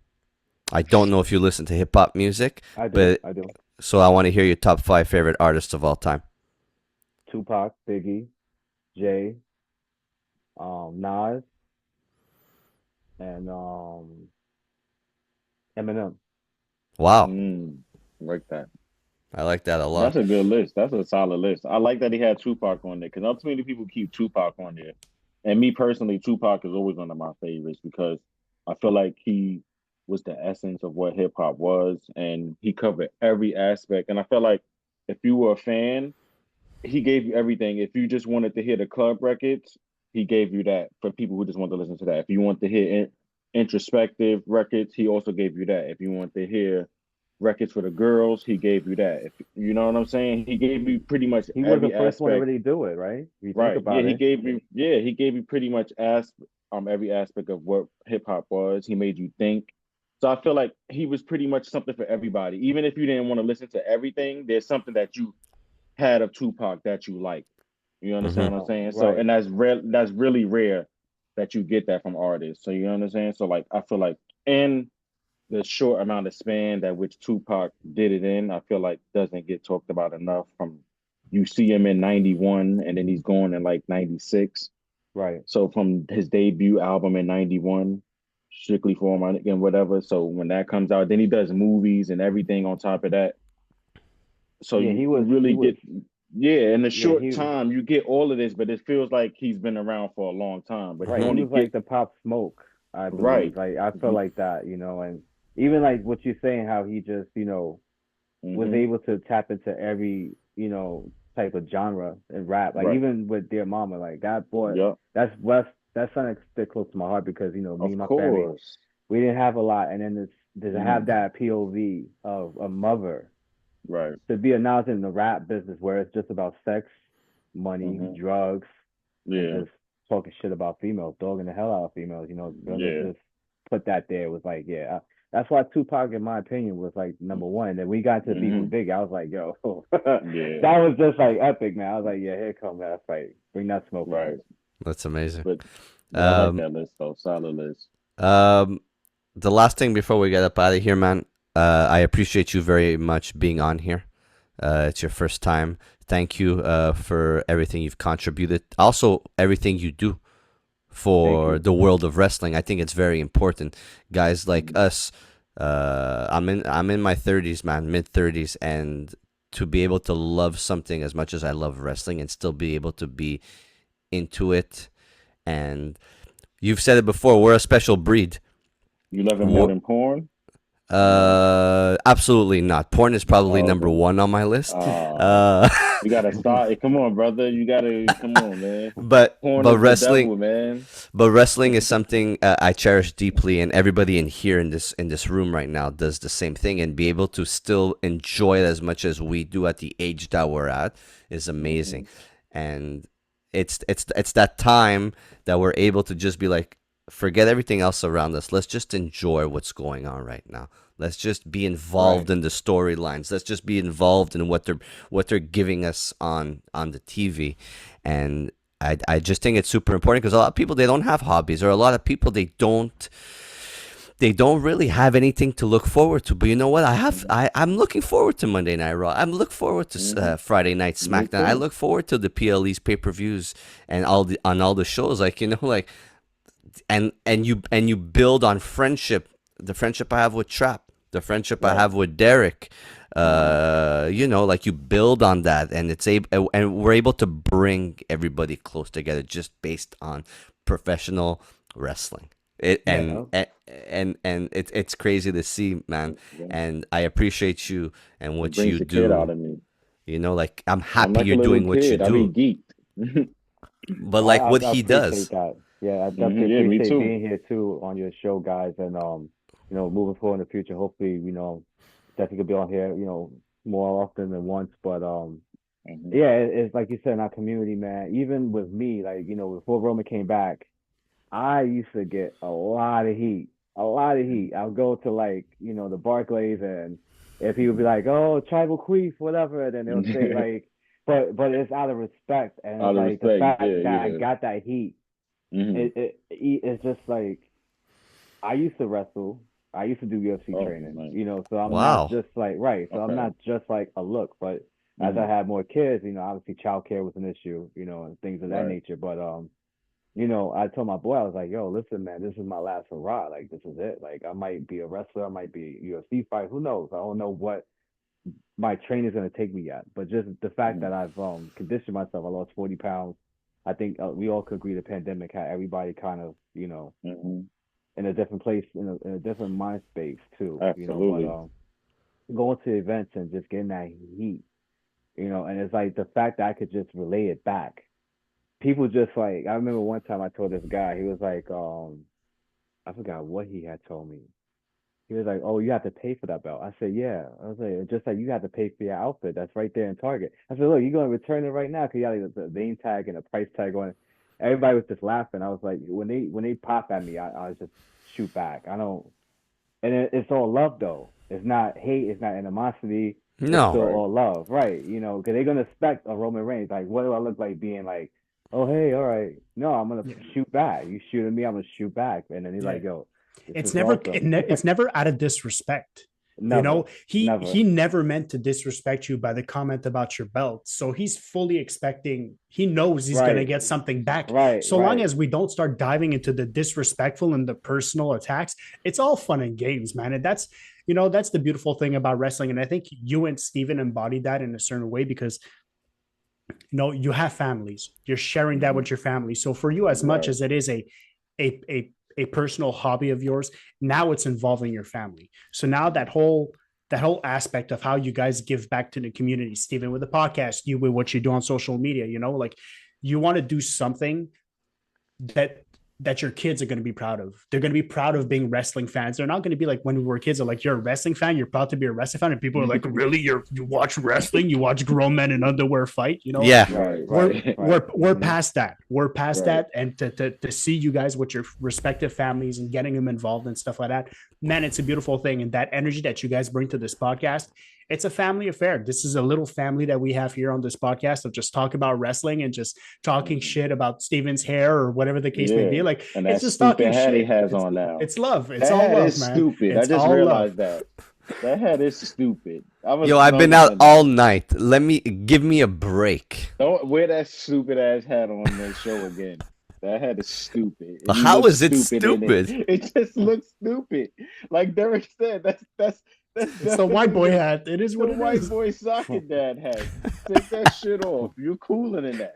I don't know if you listen to hip hop music, I do, but I do. so I want to hear your top 5 favorite artists of all time. Tupac, Biggie, Jay, Nas, and Eminem. Wow, like that. I like that a That's lot. a good list. That's a solid list. I like that he had Tupac on there because not too many people keep Tupac on there. And me personally, Tupac is always one of my favorites because I feel like he was the essence of what hip hop was, and he covered every aspect. And I feel like if you were a fan, he gave you everything. If you just wanted to hear the club records, he gave you that for people who just want to listen to that. If you want to hear introspective records, he also gave you that. If you want to hear records for the girls, he gave you that. If you know what I'm saying, he gave you pretty much He was the every first one to aspect. really do it, right? If you think Right. Yeah, about it. he gave you pretty much every aspect of what hip hop was. He made you think. So I feel like he was pretty much something for everybody. Even if you didn't want to listen to everything, there's something that you had of Tupac that you like. You Hmm. understand what I'm saying? So, Right. and that's rare. That's really rare that you get that from artists. So you understand? So like, I feel like in the short amount of span that which Tupac did it in, I feel like doesn't get talked about enough. From you see him in '91, and then he's going in like '96. Right. So from his debut album in '91, Strictly for My and whatever. So when that comes out, then he does movies and everything on top of that. So Yeah, you really he was get, yeah, in a yeah, short time you get all of this, but it feels like he's been around for a long time. But you right. Hmm. He only was like get the Pop Smoke, I right. believe. Like I felt like that, and even like what you're saying, how he just, was Mm-hmm. able to tap into every, type of genre in rap. Like Right. even with Dear Mama, like that boy, Yep. that's something stick close to my heart because me Of and my family, course. we didn't have a lot, and then to have Mm. that POV of a mother Right. to be announced in the rap business where it's just about sex, money, Mm-hmm. drugs, and Yeah. just talking shit about females, dogging the hell out of females. Them to Yeah. just put that there was like, yeah. That's why Tupac, in my opinion, was like number one. And then we got to the beef with Mm-hmm. Biggie. I was like, yo, that Yeah. was just like epic, man. I was like, yeah, here come that fight. Bring that smoke, guys. Right. That's amazing. But I like Um, that list though. Solid list. um, the last thing before we get up out of here, man. I appreciate you very much being on here. It's your first time. Thank you for everything you've contributed. Also, everything you do for the world of wrestling. I think it's very important. Guys like us, I'm in my 30s, man, mid 30s, and to be able to love something as much as I love wrestling and still be able to be into it. And you've said it before, we're a special breed. You love it more than porn? Absolutely not. Porn is probably number Okay. one on my list. You gotta start. Come on, brother. You gotta come on, man. but Porn but is wrestling, the devil, man. but wrestling is something I cherish deeply, and everybody in here in this room right now does the same thing, and be able to still enjoy it as much as we do at the age that we're at is amazing, and it's that time that we're able to just be like, forget everything else around us. Let's just enjoy what's going on right now. Let's just be involved in the storylines. Let's just be involved in what they're giving us on the TV. And I just think it's super important because a lot of people, they don't have hobbies, or a lot of people, they don't really have anything to look forward to. But you know what? I'm looking forward to Monday Night Raw. I'm looking forward to Friday Night SmackDown. I look forward to the PLE's pay-per-views and all the shows. Like, like, and you build on friendship. The friendship I have with Trap, the friendship I have with Derek. Like, you build on that, and we're able to bring everybody close together just based on professional wrestling. It's crazy to see, man. And I appreciate you and what you the kid out do. of me. Like, I'm I'm happy like a you're little doing what you kid. I be do. geeked. But like what I he appreciate does. that. Yeah, I definitely Yeah, me appreciate too. being here too on your show, guys, and moving forward in the future. Hopefully, definitely could be on here, more often than once. But yeah, it's like you said in our community, man. Even with me, like before Roman came back, I used to get a lot of heat, a lot of heat. I'll go to like the Barclays, and if he would be like, "Oh, tribal queef, whatever," then they'll say like, but it's out of respect, and it's Out of like the respect, fact yeah, that I yeah. got that heat. Hmm. It's just like I used to wrestle. I used to do UFC Oh, training, nice. so I'm not Wow. just like right. So I'm Okay. not just like a look, but as I had more kids, obviously childcare was an issue, and things of that Right. nature. But I told my boy, I was like, yo, listen, man, this is my last hurrah. Like, this is it. Like, I might be a wrestler, I might be a UFC fight. Who knows? I don't know what my trainer's gonna take me at. But just the fact that I've conditioned myself, I lost 40 pounds. I think we all could agree the pandemic had everybody kind of, Mm-hmm. in a different place, in a different mind space too, But Absolutely. going to events and just getting that heat, and it's like the fact that I could just relay it back. People just like I remember one time I told this guy, he was like, I forgot what he had told me. He was like, "Oh, you have to pay for that belt." I said, "Yeah." I was like, "Just like you have to pay for your outfit. That's right there in Target." I said, "Look, you're gonna return it right now because you got the name tag and the price tag on it." Everybody was just laughing. I was like, when they pop at me, I just shoot back. I don't, and it's all love though. It's not hate. It's not animosity. It's No. still Right. all love, right? Because they're gonna expect a Roman Reigns. Like, what do I look like being like? Oh, hey, all right. No, I'm gonna Yeah. shoot back. You shoot at me, I'm gonna shoot back. And then he's Yeah. like, yo, this It's is never awesome. it's never out of disrespect. Never, He never. never meant to disrespect you by the comment about your belt. So he's fully expecting, he knows he's going to Right, get something back. right, So long right. as we don't start diving into the disrespectful and the personal attacks, it's all fun and games, man. And that's the beautiful thing about wrestling. And I think you and Steven embodied that in a certain way because you have families, you're sharing that with your family. So for you, as much Right. as it is a personal hobby of yours, now it's involving your family. So now that whole aspect of how you guys give back to the community, Stephen, with the podcast, you with what you do on social media, like you want to do something that your kids are going to be proud of. They're going to be proud of being wrestling fans. They're not going to be like when we were kids, are like, you're a wrestling fan, you're proud to be a wrestling fan. And people are like, really? You watch wrestling? You watch grown men in underwear fight? Yeah. Right. We're Right. we're past that. We're past Right. that. And to see you guys with your respective families and getting them involved and stuff like that, man, it's a beautiful thing. And that energy that you guys bring to this podcast, it's a family affair. This is a little family that we have here on this podcast of just talk about wrestling and just talking shit about Steven's hair or whatever the case may Yeah. be. Like, And it's that just talking stupid hat he shit. has It's on now. it's love. It's That all hat love, is man. stupid. I It's just all love. realized that. That hat is stupid. I was Yo, I've been out noticing all that. night. Give me a break. Don't wear that stupid ass hat on the show again. That hat is stupid. And you How look is it stupid in it. stupid? It just looks stupid. Like Derek said, that's It's the white definitely boy hat. It is the what it white is. boy socket dad hat. Take that shit off. You're cooler than that.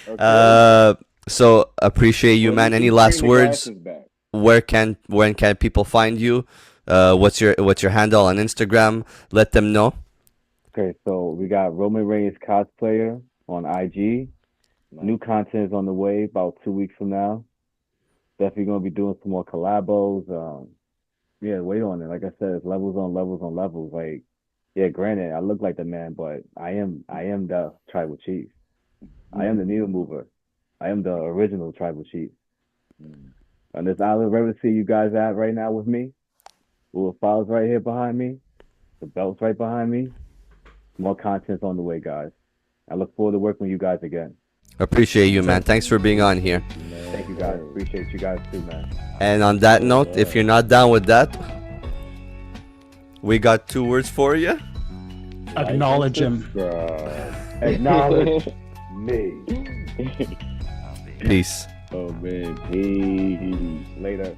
Okay? Uh, so appreciate you, Or at man. least Any you bring last the words? glasses back. When can people find you? What's your handle on Instagram? Let them know. Okay, so we got Roman Reigns cosplayer on IG. New Nice. content is on the way about 2 weeks from now. Definitely gonna be doing some more collabos. Yeah, wait on it. Like I said, it's levels on levels on levels. Like, yeah, granted, I look like the man, but I am the tribal chief. I am the needle mover. I am the original tribal chief. Mm. On this island of see you guys at right now with me. Little files right here behind me. The belt's right behind me. More content's on the way, guys. I look forward to working with you guys again. Appreciate you, man. Thanks for being on here. Thank you guys. Appreciate you guys too, man. And on that note, if you're not down with that, we got 2 words for you. Acknowledge him. Acknowledge me. Peace. Oh man, peace. Later.